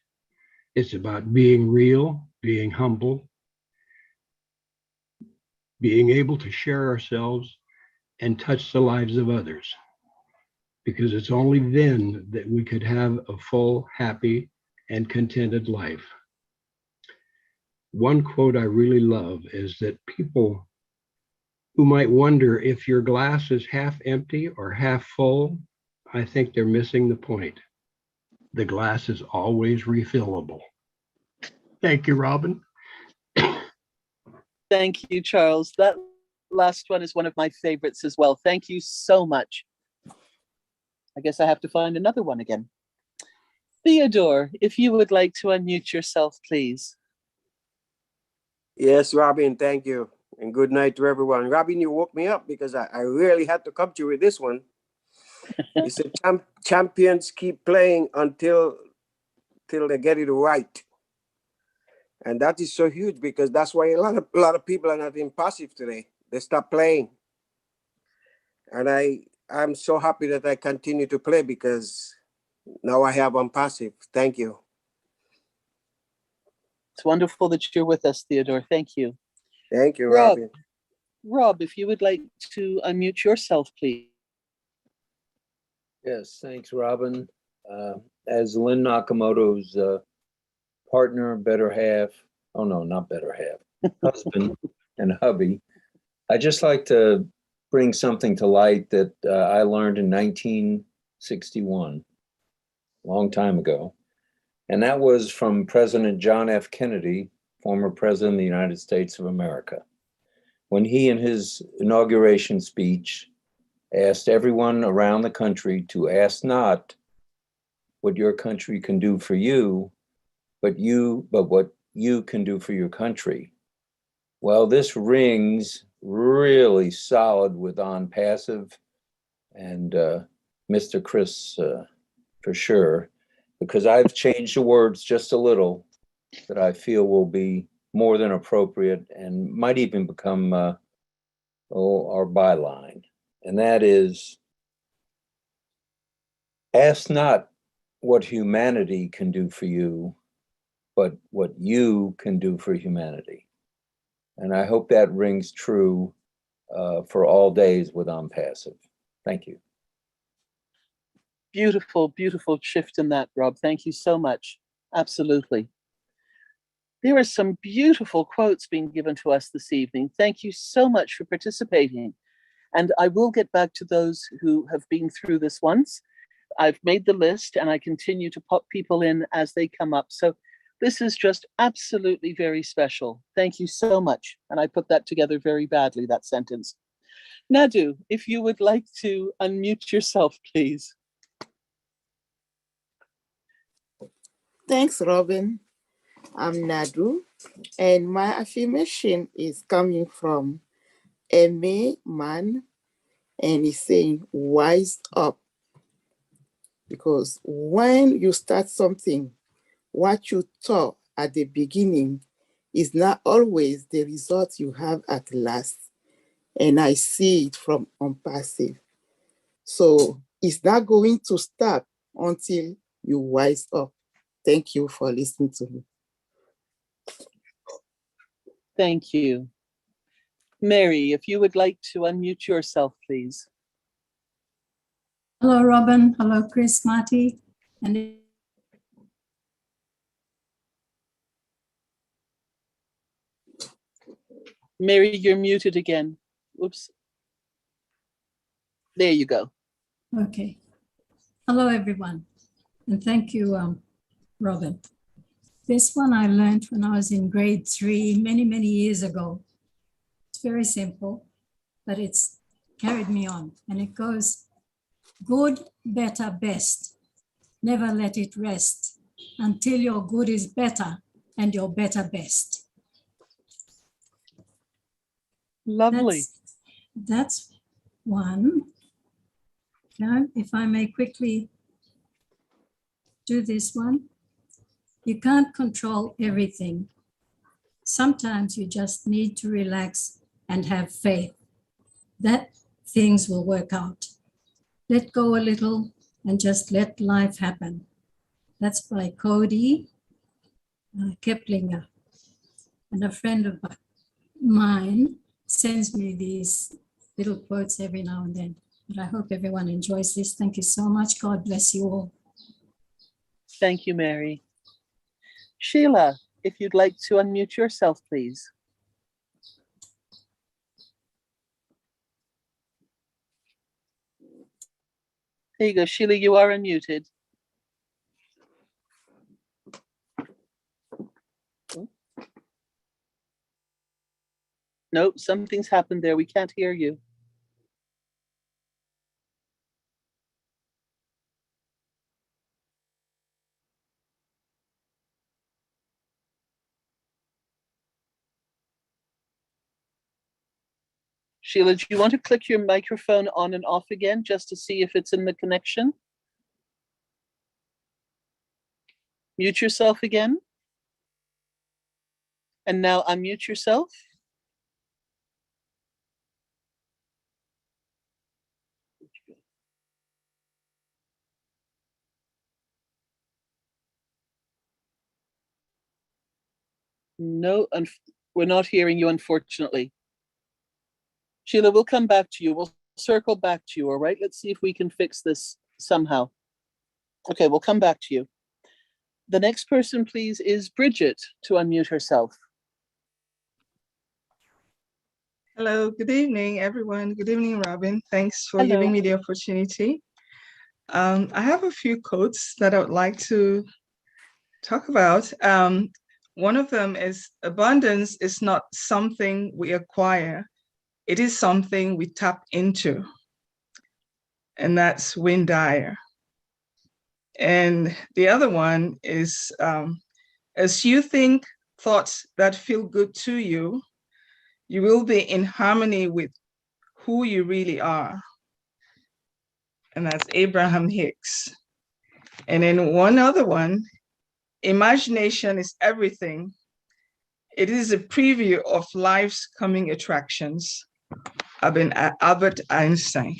[SPEAKER 8] It's about being real, being humble, being able to share ourselves and touch the lives of others. Because it's only then that we could have a full, happy, and contented life. One quote I really love is that people who might wonder if your glass is half empty or half full, I think they're missing the point. The glass is always refillable. Thank you, Robin.
[SPEAKER 1] Thank you, Charles. That last one is one of my favorites as well. Thank you so much. I guess I have to find another one again. Theodore, if you would like to unmute yourself, please.
[SPEAKER 9] Yes, Robin, thank you. And good night to everyone. Robin, you woke me up because I really had to come to you with this one. You said champions keep playing until they get it right. And that is so huge because that's why a lot of people are not in passive today. They stop playing. And I'm so happy that I continue to play because now I have on passive. Thank you.
[SPEAKER 1] It's wonderful that you're with us, Theodore. Thank you.
[SPEAKER 9] Thank you, Robin.
[SPEAKER 1] Rob, if you would like to unmute yourself, please.
[SPEAKER 25] Yes, thanks, Robin. As Lynn Nakamoto's partner, better half, oh no, not better half, husband and hubby, I'd just like to bring something to light that I learned in 1961, a long time ago. And that was from President John F. Kennedy, former President of the United States of America, when he, in his inauguration speech, asked everyone around the country to ask not what your country can do for you, but what you can do for your country. Well, this rings really solid with On Passive and Mr. Chris for sure, because I've changed the words just a little that I feel will be more than appropriate and might even become our byline. And that is, ask not what humanity can do for you, but what you can do for humanity. And I hope that rings true for all days with On Passive. Thank you.
[SPEAKER 1] Beautiful, beautiful shift in that, Rob. Thank you so much. Absolutely. There are some beautiful quotes being given to us this evening. Thank you so much for participating. And I will get back to those who have been through this once. I've made the list and I continue to pop people in as they come up. So this is just absolutely very special. Thank you so much. And I put that together very badly, that sentence. Nadu, if you would like to unmute yourself, please.
[SPEAKER 10] Thanks, Robin. I'm Nadu, and my affirmation is coming from M.A. Mann, and he's saying, wise up. Because when you start something, what you thought at the beginning is not always the result you have at last. And I see it from Unpassive. So it's not going to stop until you wise up. Thank you for listening to me.
[SPEAKER 1] Thank you. Mary, if you would like to unmute yourself, please.
[SPEAKER 11] Hello, Robin. Hello, Chris, Marty. And
[SPEAKER 1] Mary, you're muted again. Oops. There you go.
[SPEAKER 11] okay. Hello, everyone. And thank you, Robin. This one I learned when I was in grade 3 many, many years ago. It's very simple, but it's carried me on. And it goes, good, better, best. Never let it rest until your good is better and your better best.
[SPEAKER 1] Lovely.
[SPEAKER 11] That's one. Now, if I may quickly do this one. You can't control everything. Sometimes you just need to relax and have faith that things will work out. Let go a little and just let life happen. That's by Cody Keplinger. And a friend of mine sends me these little quotes every now and then. But I hope everyone enjoys this. Thank you so much. God bless you all.
[SPEAKER 1] Thank you, Mary. Sheila, if you'd like to unmute yourself, please. There you go, Sheila, you are unmuted. No, something's happened there. We can't hear you. Sheila, do you want to click your microphone on and off again just to see if it's in the connection? Mute yourself again. And now unmute yourself. No, we're not hearing you, unfortunately. Sheila, we'll come back to you. We'll circle back to you, all right? Let's see if we can fix this somehow. Okay, we'll come back to you. The next person, please, is Bridget to unmute herself.
[SPEAKER 12] Hello, good evening, everyone. Good evening, Robin. Thanks for
[SPEAKER 1] Hello.
[SPEAKER 12] giving me the opportunity. I have a few quotes that I would like to talk about. One of them is abundance is not something we acquire. It is something we tap into. And that's Wayne Dyer. And the other one is, as you think thoughts that feel good to you, you will be in harmony with who you really are. And that's Abraham Hicks. And then one other one, imagination is everything. It is a preview of life's coming attractions. Albert Einstein.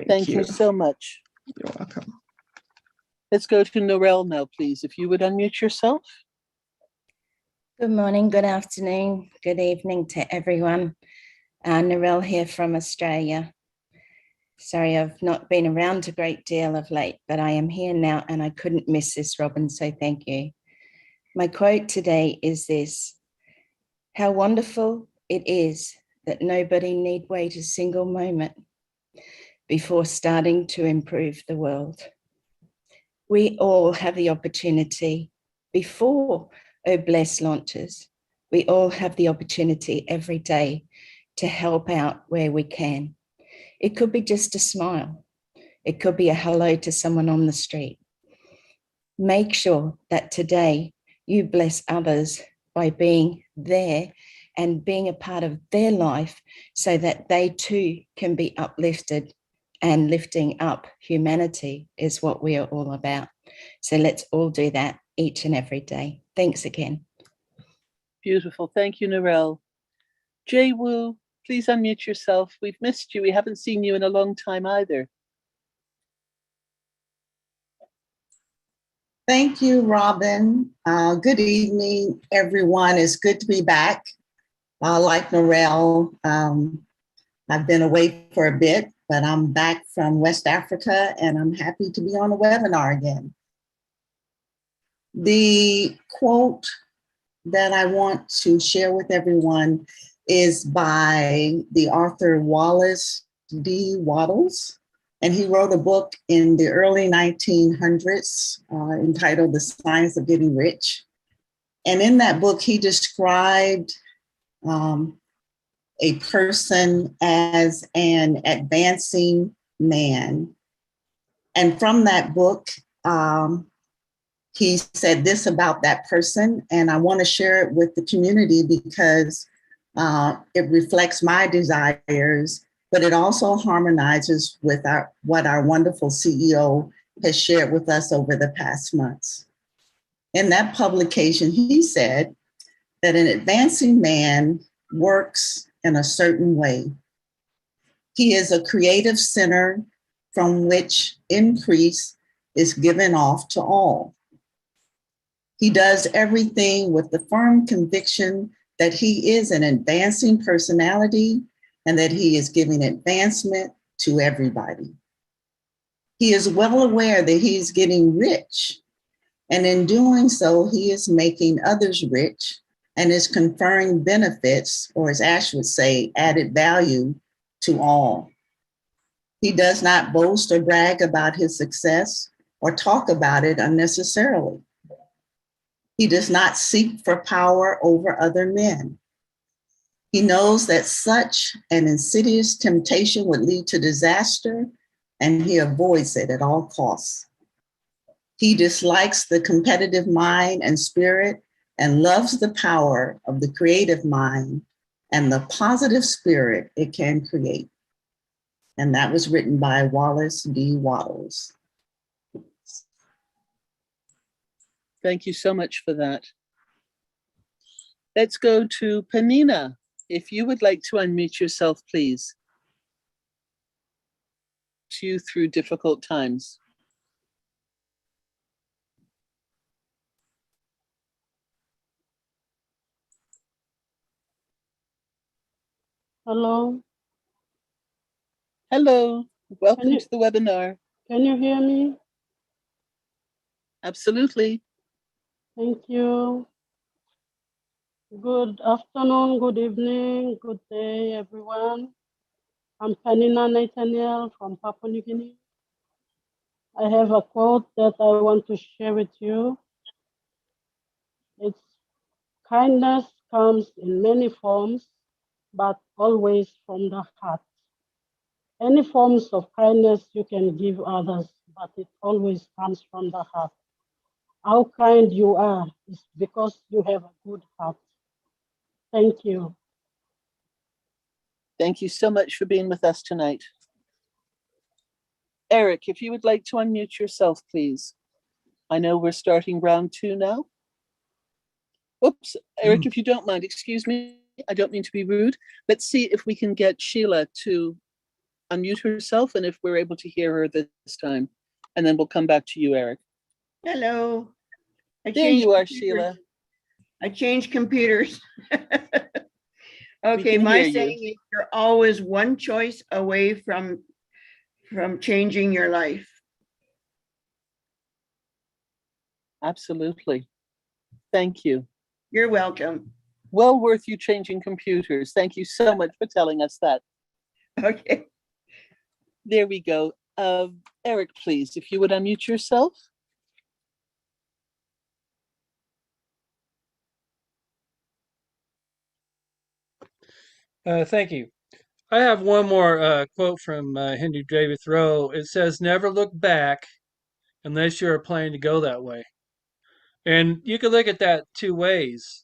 [SPEAKER 1] Thank you so much.
[SPEAKER 12] You're welcome.
[SPEAKER 1] Let's go to Norel now, please. If you would unmute yourself.
[SPEAKER 13] Good morning, good afternoon, good evening to everyone. Norel here from Australia. Sorry, I've not been around a great deal of late, but I am here now and I couldn't miss this, Robin, so thank you. My quote today is this: how wonderful it is that nobody need wait a single moment before starting to improve the world. We all have the opportunity before Bless launches. We all have the opportunity every day to help out where we can. It could be just a smile. It could be a hello to someone on the street. Make sure that today you bless others by being there and being a part of their life so that they too can be uplifted, and lifting up humanity is what we are all about. So let's all do that each and every day. Thanks again.
[SPEAKER 1] Beautiful. Thank you, Norel. Jay Wu, please unmute yourself. We've missed you. We haven't seen you in a long time either.
[SPEAKER 14] Thank you, Robin. Good evening, everyone. It's good to be back. Like Norel, I've been away for a bit, but I'm back from West Africa and I'm happy to be on the webinar again. The quote that I want to share with everyone is by the author Wallace D. Wattles. And he wrote a book in the early 1900s entitled The Science of Getting Rich. And in that book, he described a person as an advancing man. And from that book, he said this about that person, and I want to share it with the community because it reflects my desires, but it also harmonizes with what our wonderful CEO has shared with us over the past months. In that publication, he said that an advancing man works in a certain way. He is a creative center from which increase is given off to all. He does everything with the firm conviction that he is an advancing personality and that he is giving advancement to everybody. He is well aware that he is getting rich, and in doing so, he is making others rich and is conferring benefits, or as Ash would say, added value to all. He does not boast or brag about his success or talk about it unnecessarily. He does not seek for power over other men. He knows that such an insidious temptation would lead to disaster, and he avoids it at all costs. He dislikes the competitive mind and spirit and loves the power of the creative mind and the positive spirit it can create. And that was written by Wallace D. Wattles.
[SPEAKER 1] Thank you so much for that. Let's go to Panina. If you would like to unmute yourself, please. You through difficult times.
[SPEAKER 15] Hello.
[SPEAKER 1] Hello. Welcome to the webinar.
[SPEAKER 15] Can you hear me?
[SPEAKER 1] Absolutely.
[SPEAKER 15] Thank you. Good afternoon, good evening, good day, everyone. I'm Panina Nathaniel from Papua New Guinea. I have a quote that I want to share with you. It's kindness comes in many forms, but always from the heart. Any forms of kindness you can give others, but it always comes from the heart. How kind you are is because you have a good heart. Thank you.
[SPEAKER 1] Thank you so much for being with us tonight. Eric, if you would like to unmute yourself, please. I know we're starting round 2 now. Oops, Eric, if you don't mind, excuse me. I don't mean to be rude. Let's see if we can get Sheila to unmute herself and if we're able to hear her this time. And then we'll come back to you, Eric.
[SPEAKER 16] Hello.
[SPEAKER 1] There you are, Sheila.
[SPEAKER 16] I changed computers.
[SPEAKER 1] We
[SPEAKER 16] Okay,
[SPEAKER 1] can
[SPEAKER 16] my
[SPEAKER 1] hear you.
[SPEAKER 16] saying is you're always one choice away from changing your life.
[SPEAKER 1] Absolutely. Thank you.
[SPEAKER 16] You're welcome.
[SPEAKER 1] Well worth you changing computers. Thank you so much for telling us that.
[SPEAKER 16] Okay.
[SPEAKER 1] There we go. Eric, please, if you would unmute yourself.
[SPEAKER 17] Thank you. I have one more quote from Henry David Thoreau. It says, "Never look back unless you're planning to go that way." And you can look at that 2 ways.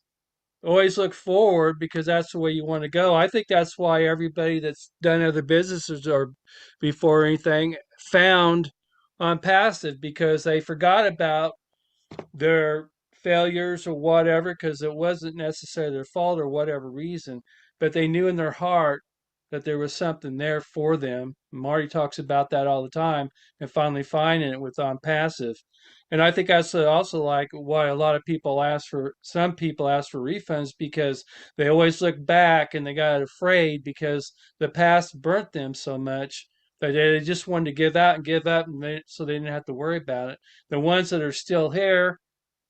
[SPEAKER 17] Always look forward because that's the way you want to go. I think that's why everybody that's done other businesses or before anything found on passive, because they forgot about their failures or whatever, because it wasn't necessarily their fault or whatever reason, but they knew in their heart that there was something there for them. Marty talks about that all the time, and finally finding it with on passive. And I think that's also like why a lot of people some people ask for refunds, because they always look back and they got afraid because the past burnt them so much that they just wanted to give out and give up, and so they didn't have to worry about it. The ones that are still here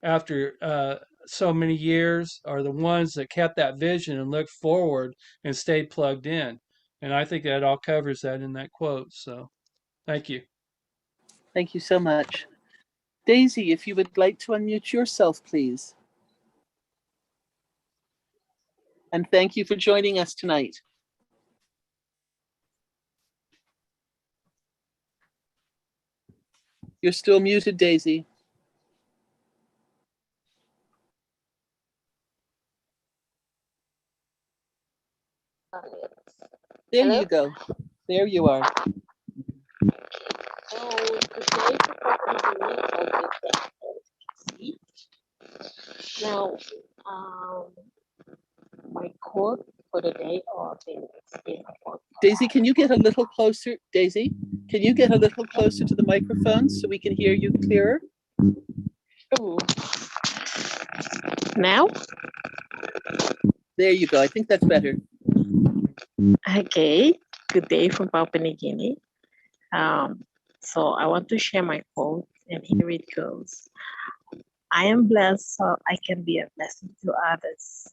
[SPEAKER 17] after so many years are the ones that kept that vision and looked forward and stayed plugged in. And I think that all covers that in that quote. So thank you.
[SPEAKER 1] Thank you so much. Daisy, if you would like to unmute yourself, please. And thank you for joining us tonight. You're still muted, Daisy. There
[SPEAKER 18] Hello?
[SPEAKER 1] you go. There you are.
[SPEAKER 18] Now, my quote for the day or
[SPEAKER 1] Daisy, can you get a little closer? Daisy, can you get a little closer to the microphone so we can hear you clearer?
[SPEAKER 18] Ooh. Now?
[SPEAKER 1] There you go. I think that's better.
[SPEAKER 18] Okay. Good day from Papua New Guinea. So I want to share my quote, and here it goes. I am blessed so I can be a blessing to others.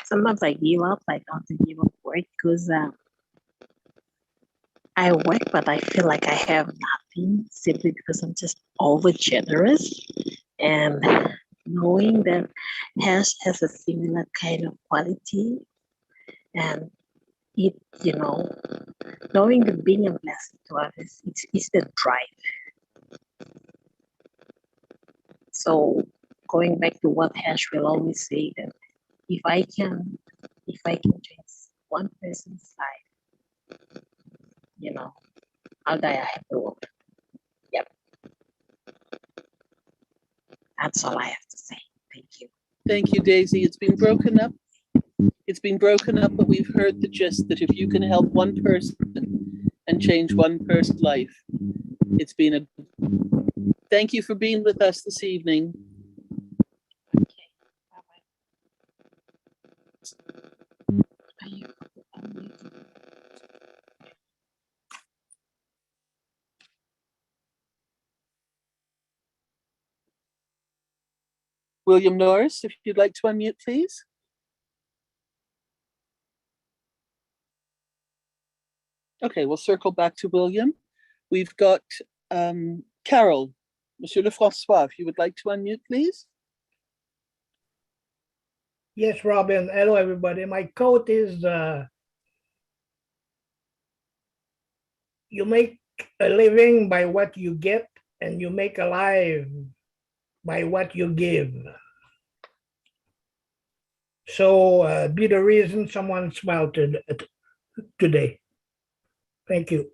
[SPEAKER 18] Sometimes I give up, I don't give up work because I work, but I feel like I have nothing simply because I'm just over generous. And knowing that Hash has a similar kind of quality, and it, knowing that being a blessing to others, it's the drive. So going back to what Hash will always say, that if I can change one person's life, I'll die a happy woman. Yep. That's all I have to say. Thank you.
[SPEAKER 1] Thank you, Daisy. It's been broken up. But we've heard the gist that if you can help one person and change one person's life, it's been a... Thank you for being with us this evening. William Norris, if you'd like to unmute, please. Okay, we'll circle back to William. We've got Carol, Monsieur Lefrançois, if you would like to unmute, please.
[SPEAKER 19] Yes, Robin. Hello, everybody. My quote is, you make a living by what you get, and you make a life by what you give. So be the reason someone smiled today. Thank you.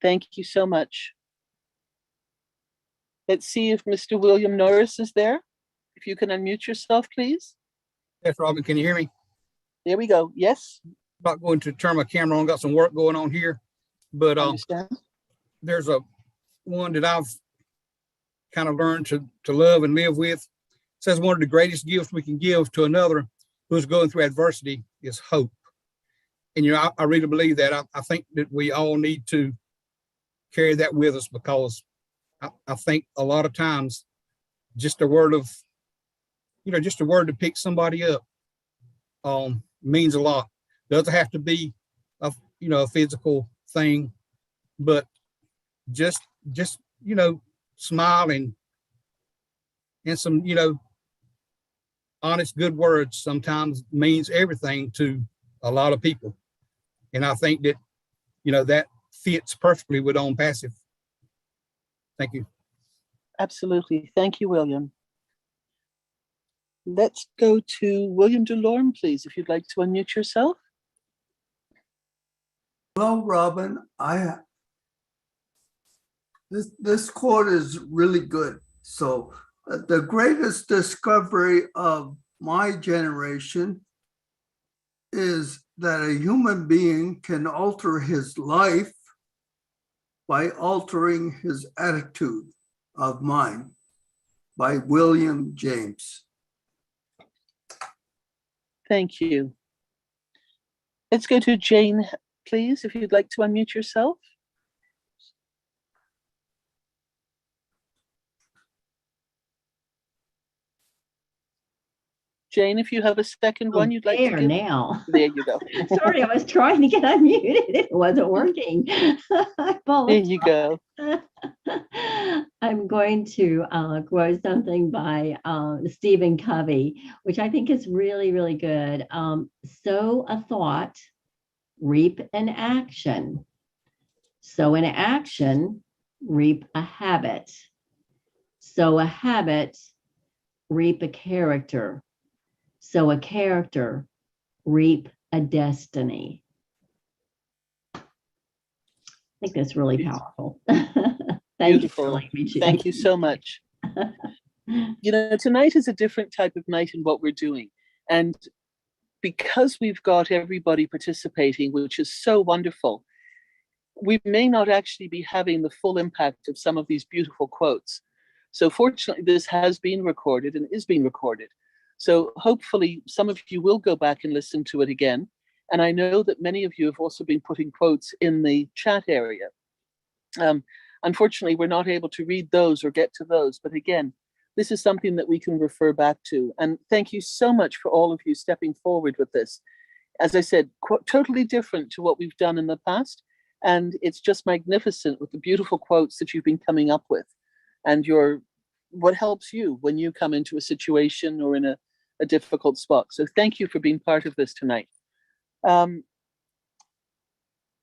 [SPEAKER 1] Thank you so much. Let's see if Mr. William Norris is there. If you can unmute yourself, please.
[SPEAKER 20] Yes, Robin, can you hear me?
[SPEAKER 1] There we go. Yes.
[SPEAKER 20] Not going to turn my camera on, got some work going on here, but there's a one that I've kind of learned to love and live with. It says one of the greatest gifts we can give to another who's going through adversity is hope. And, you know, I really believe that. I think that we all need to carry that with us, because I think a lot of times just a word of, you know, just a word to pick somebody up means a lot. Doesn't have to be a, you know, a physical thing, but just, you know, smiling and some, you know, honest, good words sometimes means everything to a lot of people. And I think that, you know, that fits perfectly with On Passive. Thank you.
[SPEAKER 1] Absolutely. Thank you, William. Let's go to William Delorme, please, if you'd like to unmute yourself.
[SPEAKER 21] Hello, Robin. This quote is really good. So the greatest discovery of my generation is that a human being can alter his life by altering his attitude of mind, by William James.
[SPEAKER 1] Thank you. Let's go to Jane, please, if you'd like to unmute yourself. Jane, if you have a second one you'd like to give.
[SPEAKER 23] Now.
[SPEAKER 1] There you go.
[SPEAKER 23] Sorry, I was trying to get unmuted. It wasn't working. I apologize.
[SPEAKER 1] There you go.
[SPEAKER 23] I'm going to quote something by Stephen Covey, which I think is really, really good. Sow a thought, reap an action. Sow an action, reap a habit. Sow a habit, reap a character. Sow a character, reap a destiny. I think that's really powerful.
[SPEAKER 1] Beautiful. Thank you so much. You know, tonight is a different type of night in what we're doing. And because we've got everybody participating, which is so wonderful, we may not actually be having the full impact of some of these beautiful quotes. So fortunately, this has been recorded and is being recorded. So hopefully some of you will go back and listen to it again. And I know that many of you have also been putting quotes in the chat area. Unfortunately, we're not able to read those or get to those. But again, this is something that we can refer back to. And thank you so much for all of you stepping forward with this. As I said, totally different to what we've done in the past. And it's just magnificent with the beautiful quotes that you've been coming up with. And what helps you when you come into a situation or in a difficult spot. So thank you for being part of this tonight. Let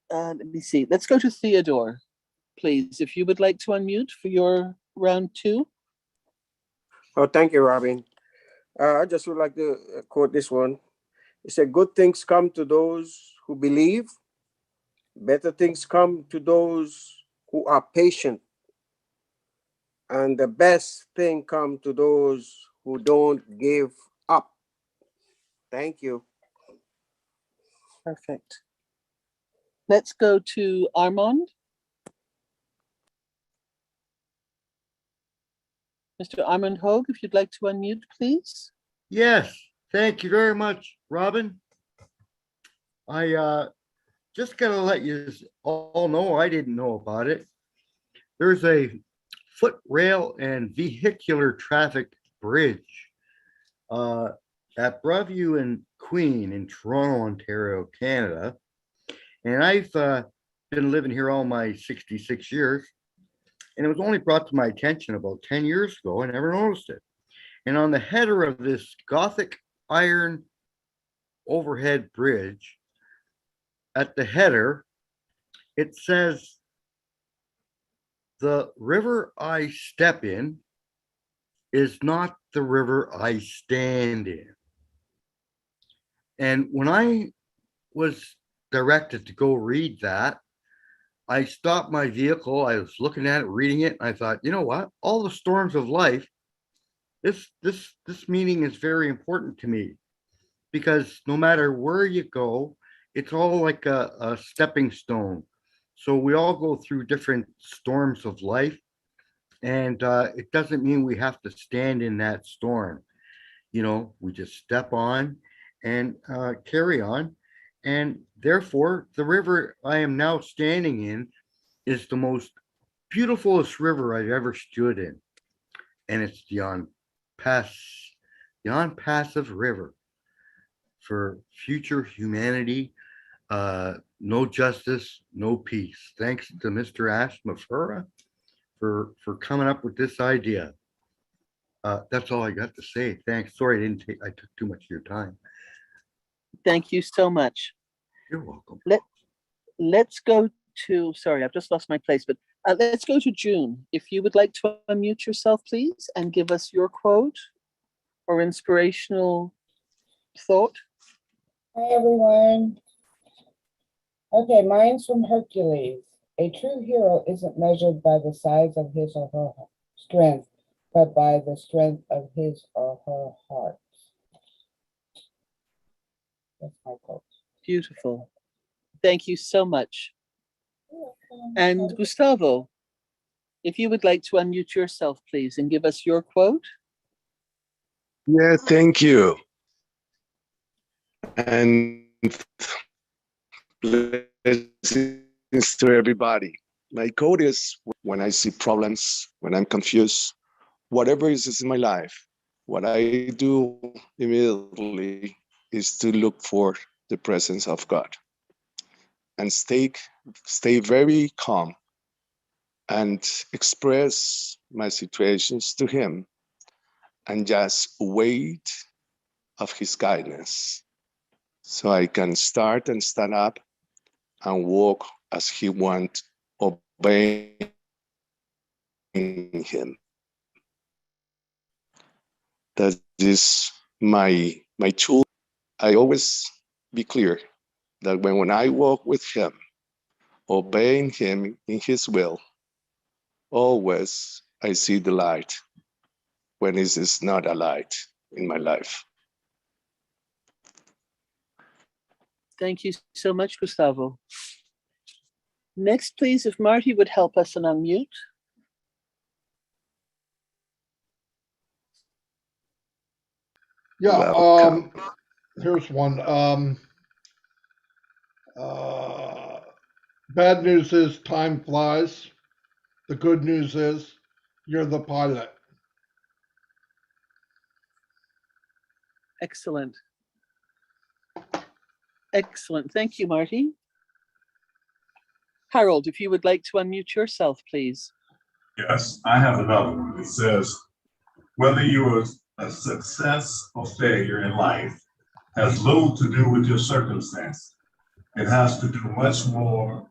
[SPEAKER 1] me see. Let's go to Theodore, please. If you would like to unmute for your round two.
[SPEAKER 9] Oh, thank you, Robin. I just would like to quote this one. It said, good things come to those who believe. Better things come to those who are patient. And the best thing come to those who don't give up. Thank you.
[SPEAKER 1] Perfect. Let's go to Armand. Mr. Armand Hogue, if you'd like to unmute, please.
[SPEAKER 24] Yes, thank you very much, Robin. I just gotta let you all know, I didn't know about it. There's a foot rail and vehicular traffic bridge at Broadview and Queen in Toronto, Ontario, Canada. And I've been living here all my 66 years. And it was only brought to my attention about 10 years ago. I never noticed it. And on the header of this Gothic iron overhead bridge, at the header, it says, "The river I step in is not the river I stand in." And when I was directed to go read that, I stopped my vehicle. I was looking at it, reading it. And I thought, you know what? All the storms of life, this meaning is very important to me, because no matter where you go, it's all like a stepping stone. So we all go through different storms of life, and it doesn't mean we have to stand in that storm. You know, we just step on and carry on. And therefore, the river I am now standing in is the most beautifulest river I've ever stood in. And it's the Passive River for future humanity. No justice, no peace. Thanks to Mr. Ashmafura for coming up with this idea. That's all I got to say. Thanks. Sorry, I took too much of your time.
[SPEAKER 1] Thank you so much.
[SPEAKER 24] You're welcome.
[SPEAKER 1] Let's go to, sorry, I've just lost my place, but let's go to June. If you would like to unmute yourself, please, and give us your quote or inspirational thought.
[SPEAKER 2] Hi, everyone. Okay, mine's from Hercules. A true hero isn't measured by the size of his or her strength, but by the strength of his or her heart. That's my quote.
[SPEAKER 1] Beautiful. Thank you so much. And Gustavo, if you would like to unmute yourself, please, and give us your quote.
[SPEAKER 3] Yeah, thank you. And blessings to everybody. My quote is, when I see problems, when I'm confused, whatever is in my life, what I do immediately is to look for the presence of God and stay very calm and express my situations to Him and just wait of His guidance, so I can start and stand up and walk as He wants, obeying Him. That is my tool. I always be clear that when I walk with Him, obeying Him in His will, always I see the light when it is not a light in my life.
[SPEAKER 1] Thank you so much, Gustavo. Next, please, if Marty would help us and unmute.
[SPEAKER 4] Yeah, here's one. Bad news is time flies. The good news is you're the pilot.
[SPEAKER 1] Excellent. Excellent. Thank you, Marty. Harold, if you would like to unmute yourself, please.
[SPEAKER 7] Yes, I have another one. It says, whether you are a success or failure in life has little to do with your circumstances. It has to do much more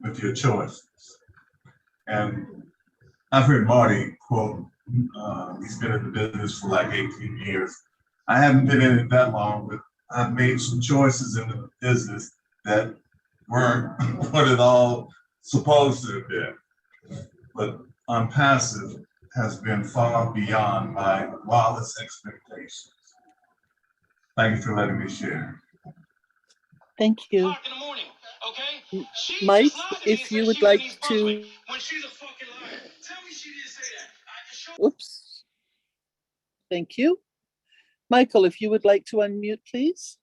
[SPEAKER 7] with your choices. And I've heard Marty quote, he's been in the business for like 18 years. I haven't been in it that long, but I've made some choices in the business that weren't what it all supposed to have been. But Unpassive has been far beyond my wildest expectations. Thank you for letting me share.
[SPEAKER 1] Thank you. Mike, if you would like to. Oops. Thank you. Michael, if you would like to unmute, please.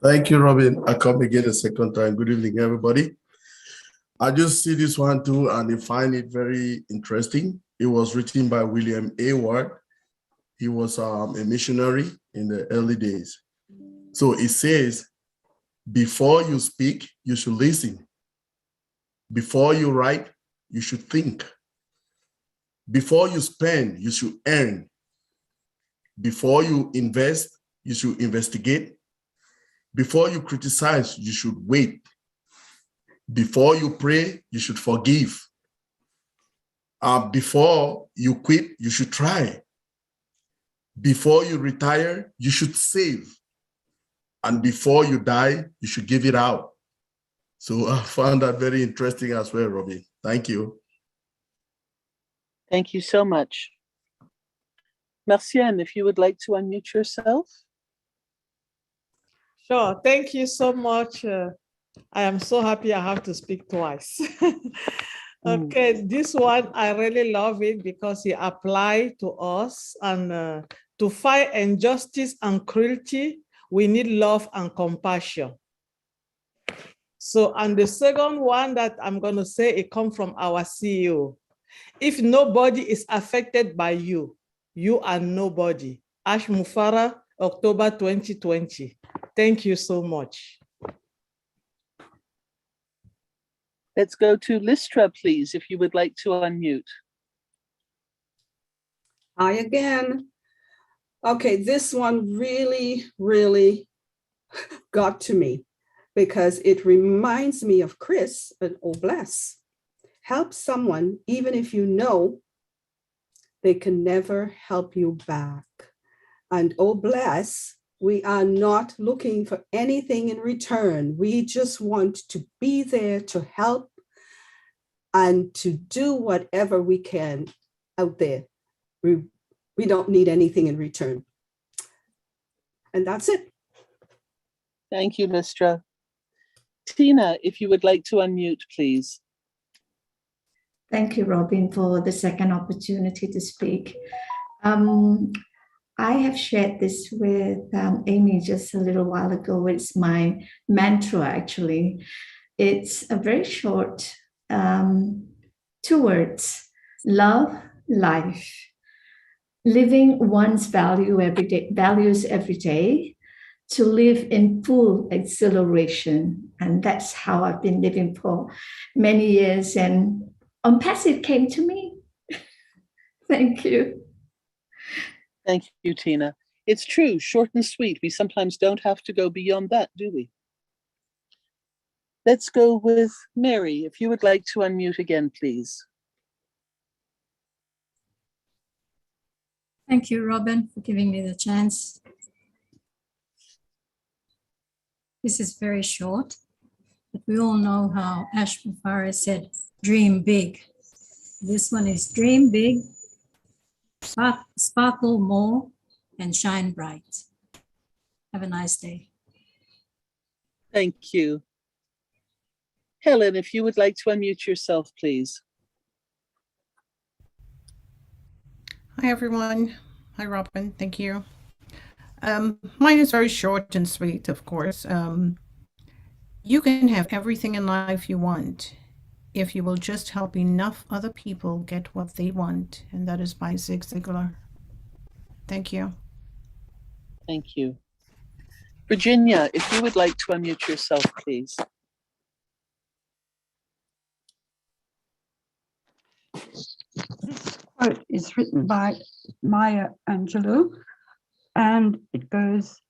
[SPEAKER 5] Thank you, Robin. I come again a second time. Good evening, everybody. I just see this one too, and I find it very interesting. It was written by William Award. He was a missionary in the early days. So it says, Before you speak, you should listen. Before you write, you should think. Before you spend, you should earn. Before you invest, you should investigate. Before you criticize, you should wait. Before you pray, you should forgive. Before you quit, you should try. Before you retire, you should save. And before you die, you should give it out. So I found that very interesting as well, Robbie. Thank you.
[SPEAKER 1] Thank you so much. Marcienne, if you would like to unmute yourself.
[SPEAKER 6] Sure. Thank you so much. I am so happy I have to speak twice. Okay, this one, I really love it because it applies to us, and to fight injustice and cruelty, we need love and compassion. So, and the second one that I'm going to say, it comes from our CEO. If nobody is affected by you, you are nobody. Ash Mufara, October 2020. Thank you so much.
[SPEAKER 1] Let's go to Listra, please, if you would like to unmute.
[SPEAKER 8] Hi again. Okay, this one really, really got to me because it reminds me of Chris and Oh Bless. Help someone even if you know they can never help you back. And Oh Bless, we are not looking for anything in return. We just want to be there to help and to do whatever we can out there. We don't need anything in return. And that's it.
[SPEAKER 1] Thank you, Listra. Tina, if you would like to unmute, please.
[SPEAKER 10] Thank you, Robin, for the second opportunity to speak. I have shared this with Amy just a little while ago. It's my mantra, actually. It's a very short 2 words: love, life. Living one's values every day, to live in full exhilaration. And that's how I've been living for many years. And Passive came to me. Thank you.
[SPEAKER 1] Thank you, Tina. It's true, short and sweet. We sometimes don't have to go beyond that, do we? Let's go with Mary. If you would like to unmute again, please.
[SPEAKER 11] Thank you, Robin, for giving me the chance. This is very short, but we all know how Ash Mufara said, dream big. This one is dream big, sparkle more, and shine bright. Have a nice day.
[SPEAKER 1] Thank you. Helen, if you would like to unmute yourself, please.
[SPEAKER 22] Hi, everyone. Hi, Robin. Thank you. Mine is very short and sweet, of course. You can have everything in life you want if you will just help enough other people get what they want. And that is by Zig Ziglar. Thank you.
[SPEAKER 1] Thank you. Virginia, if you would like to unmute yourself, please.
[SPEAKER 25] This quote is written by Maya Angelou, and it goes,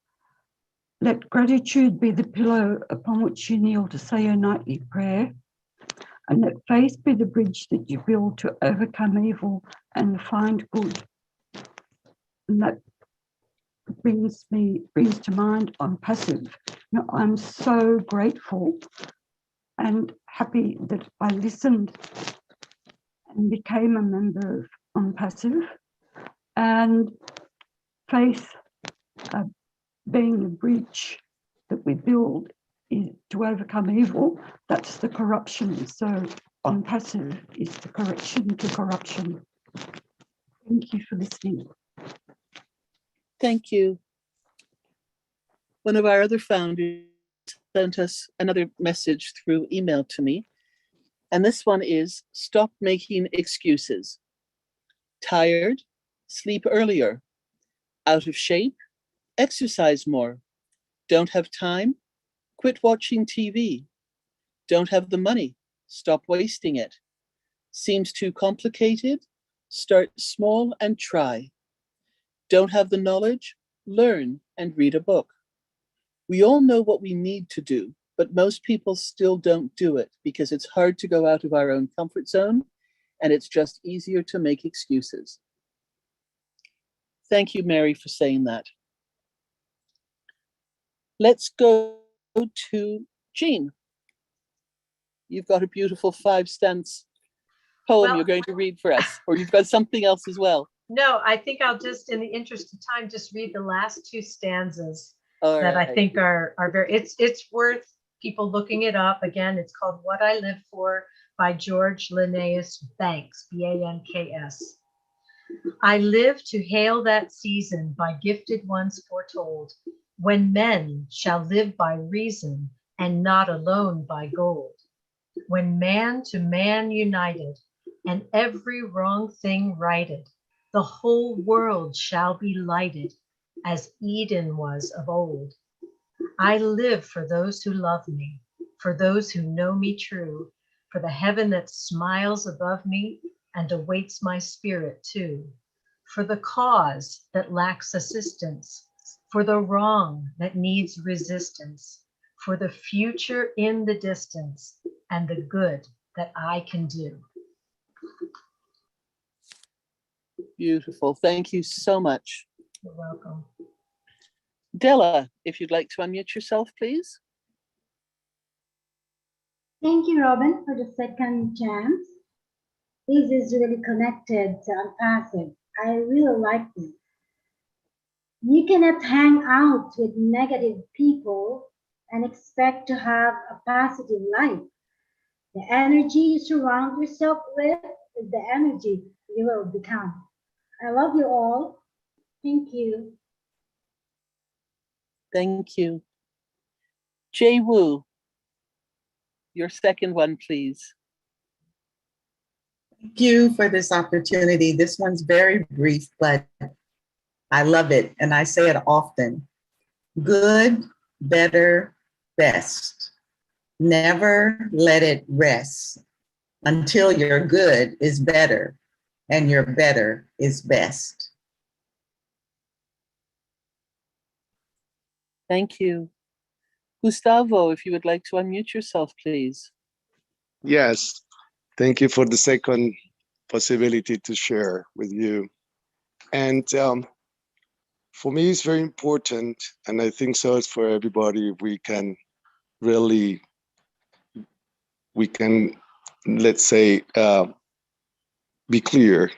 [SPEAKER 25] "Let gratitude be the pillow upon which you kneel to say your nightly prayer, and let faith be the bridge that you build to overcome evil and find good." And that brings to mind on Passive. You know, I'm so grateful and happy that I listened and became a member of On Passive, and faith being the bridge that we build to overcome evil. That's the corruption. So On Passive is the correction to corruption. Thank you for listening.
[SPEAKER 1] Thank you. One of our other founders sent us another message through email to me. And this one is, stop making excuses. Tired, sleep earlier. Out of shape, exercise more. Don't have time, Quit watching TV. Don't have the money. Stop wasting it. Seems too complicated? Start small and try. Don't have the knowledge? Learn and read a book. We all know what we need to do, but most people still don't do it because it's hard to go out of our own comfort zone and it's just easier to make excuses. Thank you, Mary, for saying that. Let's go to Jean. You've got a beautiful 5-stanza poem you're going to read for us, or you've got something else as well.
[SPEAKER 12] No, I think I'll just, in the interest of time, just read the last 2 stanzas
[SPEAKER 1] All
[SPEAKER 12] that
[SPEAKER 1] right.
[SPEAKER 12] I think are very, it's worth people looking it up. Again, it's called What I Live For by George Linnaeus Banks, B-A-N-K-S. I live to hail that season by gifted ones foretold, when men shall live by reason and not alone by gold. When man to man united and every wrong thing righted, the whole world shall be lighted as Eden was of old. I live for those who love me, for those who know me true, for the heaven that smiles above me and awaits my spirit too, for the cause that lacks assistance, for the wrong that needs resistance, for the future in the distance and the good that I can do.
[SPEAKER 1] Beautiful. Thank you so much.
[SPEAKER 12] You're welcome.
[SPEAKER 1] Della, if you'd like to unmute yourself, please.
[SPEAKER 13] Thank you, Robin, for the second chance. This is really connected to Unpassive. I really like this. You cannot hang out with negative people and expect to have a positive life. The energy you surround yourself with is the energy you will become. I love you all. Thank you.
[SPEAKER 1] Thank you. Jay Wu, your second one, please.
[SPEAKER 14] Thank you for this opportunity. This one's very brief, but I love it, and I say it often. Good, better, best. Never let it rest until your good is better and your better is best.
[SPEAKER 1] Thank you. Gustavo, if you would like to unmute yourself, please.
[SPEAKER 3] Yes, thank you for the second possibility to share with you. And for me, it's very important, and I think so it's for everybody, we can, let's say, be clear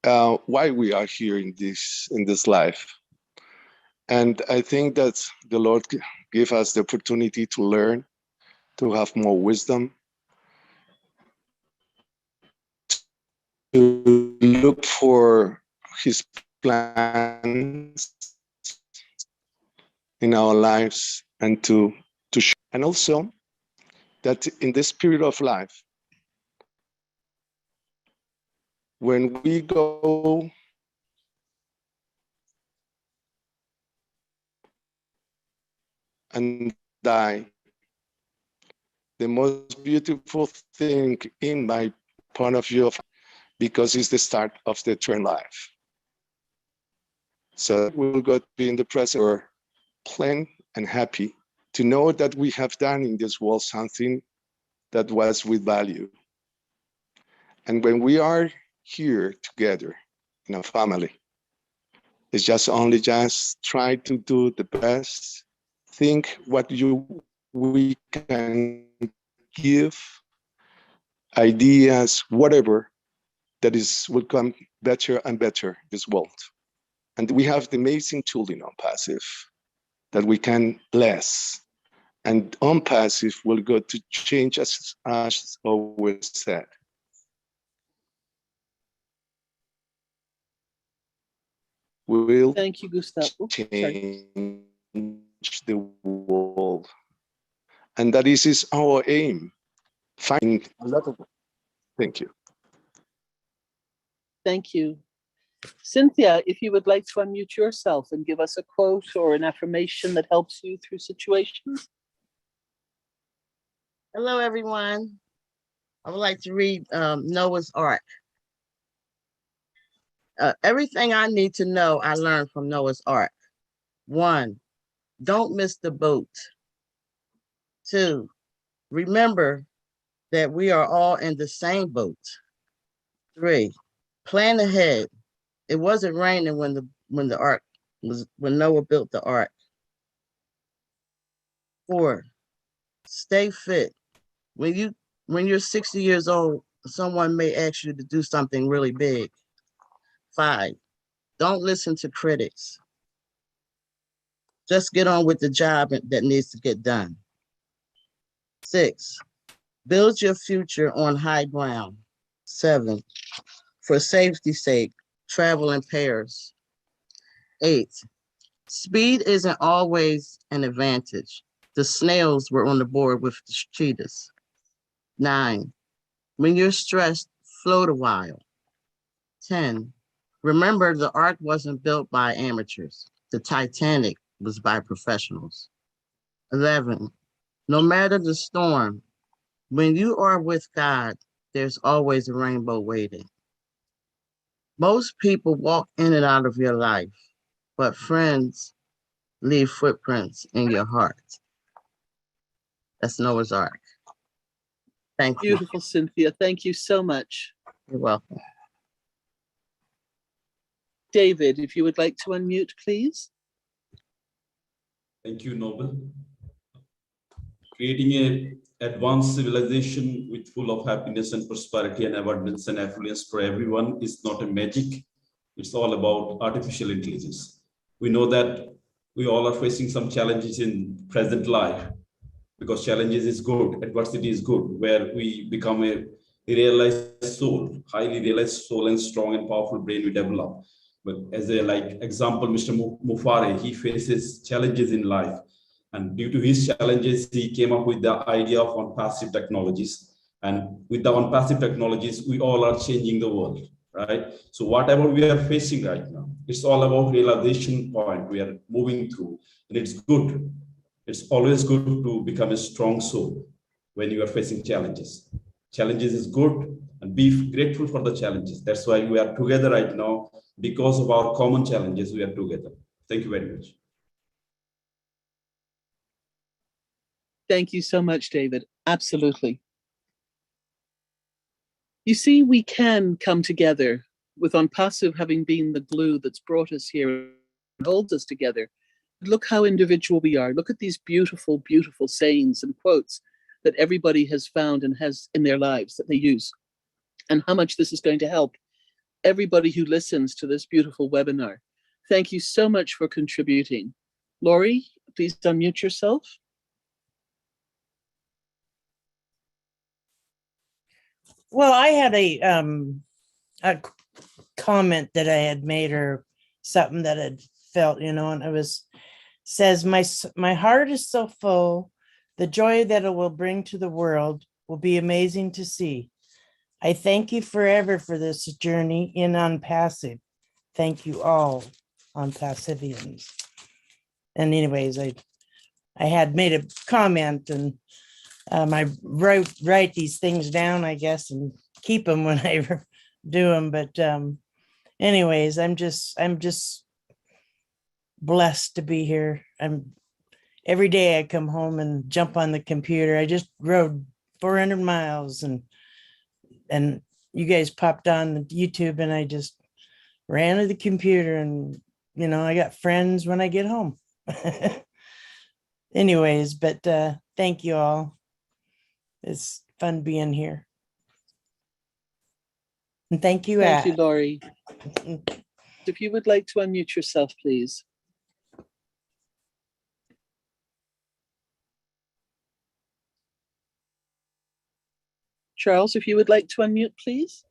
[SPEAKER 3] why we are here in this life. And I think that the Lord gave us the opportunity to learn, to have more wisdom, to look for His plans in our lives, and to share. And also that in this period of life, when we go and die, the most beautiful thing in my point of view, because it's the start of the eternal life. So we'll go to be in the present, or plain and happy to know that we have done in this world something that was with value. And when we are here together in a family, it's just try to do the best, think what we can give, ideas, whatever, that will come better and better this world. And we have the amazing tool in Unpassive that we can bless. And Unpassive will go to change, as always said. We will
[SPEAKER 1] Thank you, Gustavo.
[SPEAKER 3] change the world. And that is our aim. Find a lot of. Thank you.
[SPEAKER 1] Thank you. Cynthia, if you would like to unmute yourself and give us a quote or an affirmation that helps you through situations.
[SPEAKER 15] Hello, everyone. I would like to read Noah's Ark. Everything I need to know, I learned from Noah's Ark. 1, don't miss the boat. 2, remember that we are all in the same boat. 3, plan ahead. It wasn't raining when Noah built the ark. 4, stay fit. When you're 60 years old, someone may ask you to do something really big. 5, don't listen to critics. Just get on with the job that needs to get done. 6, build your future on high ground. 7, for safety's sake, travel in pairs. 8, speed isn't always an advantage. The snails were on the board with the cheetahs. 9, when you're stressed, float a while. 10, remember the ark wasn't built by amateurs. The Titanic was by professionals. 11, no matter the storm, when you are with God, there's always a rainbow waiting. Most people walk in and out of your life, but friends leave footprints in your heart. That's Noah's Ark. Thank you.
[SPEAKER 1] Beautiful, Cynthia. Thank you so much.
[SPEAKER 15] You're welcome.
[SPEAKER 1] David, if you would like to unmute, please.
[SPEAKER 16] Thank you, Noble. Creating an advanced civilization with full of happiness and prosperity and abundance and affluence for everyone is not a magic. It's all about artificial intelligence. We know that we all are facing some challenges in present life, because challenges is good, adversity is good, where we become a realized soul, highly realized soul, and strong and powerful brain we develop. But as a example, Mr. Mufare, he faces challenges in life. And due to his challenges, he came up with the idea of on-passive technologies. And with the on-passive technologies, we all are changing the world, right? So whatever we are facing right now, it's all about realization point we are moving through. And it's good. It's always good to become a strong soul when you are facing challenges. Challenges is good, and be grateful for the challenges. That's why we are together right now. Because of our common challenges, we are together. Thank you very much.
[SPEAKER 1] Thank you so much, David. Absolutely. You see, we can come together with OnPassive having been the glue that's brought us here and holds us together. Look how individual we are. Look at these beautiful, beautiful sayings and quotes that everybody has found and has in their lives that they use, and how much this is going to help everybody who listens to this beautiful webinar. Thank you so much for contributing. Laurie, please unmute yourself.
[SPEAKER 17] Well, I had a comment that I had made, or something that I'd felt, and it says, my heart is so full, the joy that it will bring to the world will be amazing to see. I thank you forever for this journey in OnPassive. Thank you all, OnPassivians. And anyways, I had made a comment, and I write these things down, I guess, and keep them when I do them. But anyways, I'm just blessed to be here. Every day I come home and jump on the computer. I just rode 400 miles, and you guys popped on the YouTube, and I just ran to the computer, and I got friends when I get home. Anyways, but thank you all. It's fun being here. And thank you,
[SPEAKER 1] Thank you, Laurie. If you would like to unmute yourself, please. Charles, if you would like to unmute, please.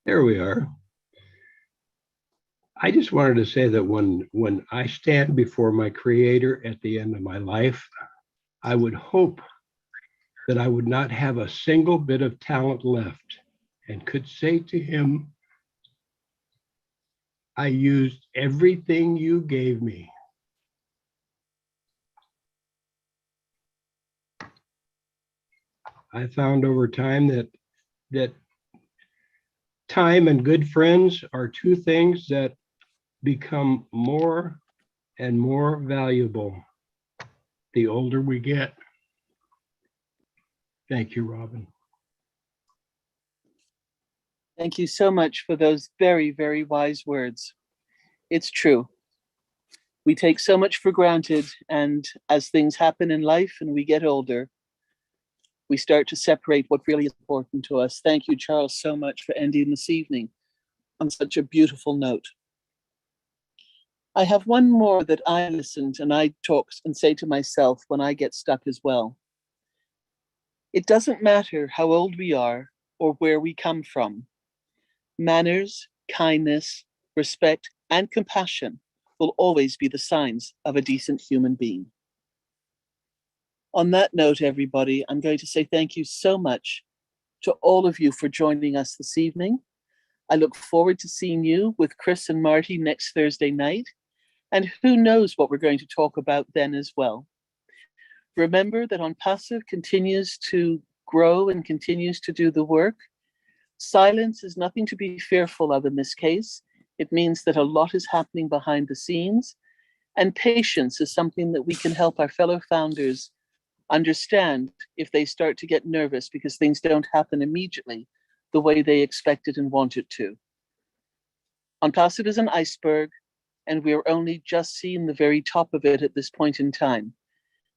[SPEAKER 18] There we are. I just wanted to say that when I stand before my Creator at the end of my life, I would hope that I would not have a single bit of talent left, and could say to him, I used everything you gave me. I found over time that time and good friends are two things that become more and more valuable the older we get. Thank you, Robin.
[SPEAKER 1] Thank you so much for those very, very wise words. It's true. We take so much for granted, and as things happen in life and we get older, we start to separate what really is important to us. Thank you, Charles, so much for ending this evening on such a beautiful note. I have one more that I listened and I talk and say to myself when I get stuck as well. It doesn't matter how old we are or where we come from. Manners, kindness, respect, and compassion will always be the signs of a decent human being. On that note, everybody, I'm going to say thank you so much to all of you for joining us this evening. I look forward to seeing you with Chris and Marty next Thursday night. And who knows what we're going to talk about then as well. Remember that On Passive continues to grow and continues to do the work. Silence is nothing to be fearful of in this case. It means that a lot is happening behind the scenes. And patience is something that we can help our fellow founders understand if they start to get nervous because things don't happen immediately the way they expected and wanted to. On Passive is an iceberg, and we are only just seeing the very top of it at this point in time.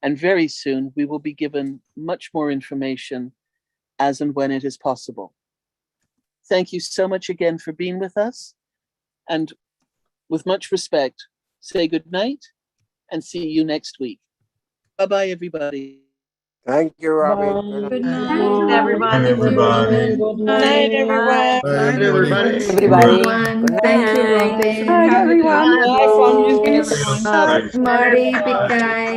[SPEAKER 1] And very soon we will be given much more information as and when it is possible. Thank you so much again for being with us. And with much respect, say good night and see you next week. Bye-bye, everybody.
[SPEAKER 9] Thank you, Robin.
[SPEAKER 11] Good night,
[SPEAKER 12] everybody.
[SPEAKER 7] Everybody.
[SPEAKER 17] Good night, everyone.
[SPEAKER 24] Night, everybody.
[SPEAKER 10] Everyone, thank you, Robin.
[SPEAKER 13] Hi, everyone.
[SPEAKER 6] Bye from New Zealand.
[SPEAKER 7] Yes,
[SPEAKER 10] Marty, big guy.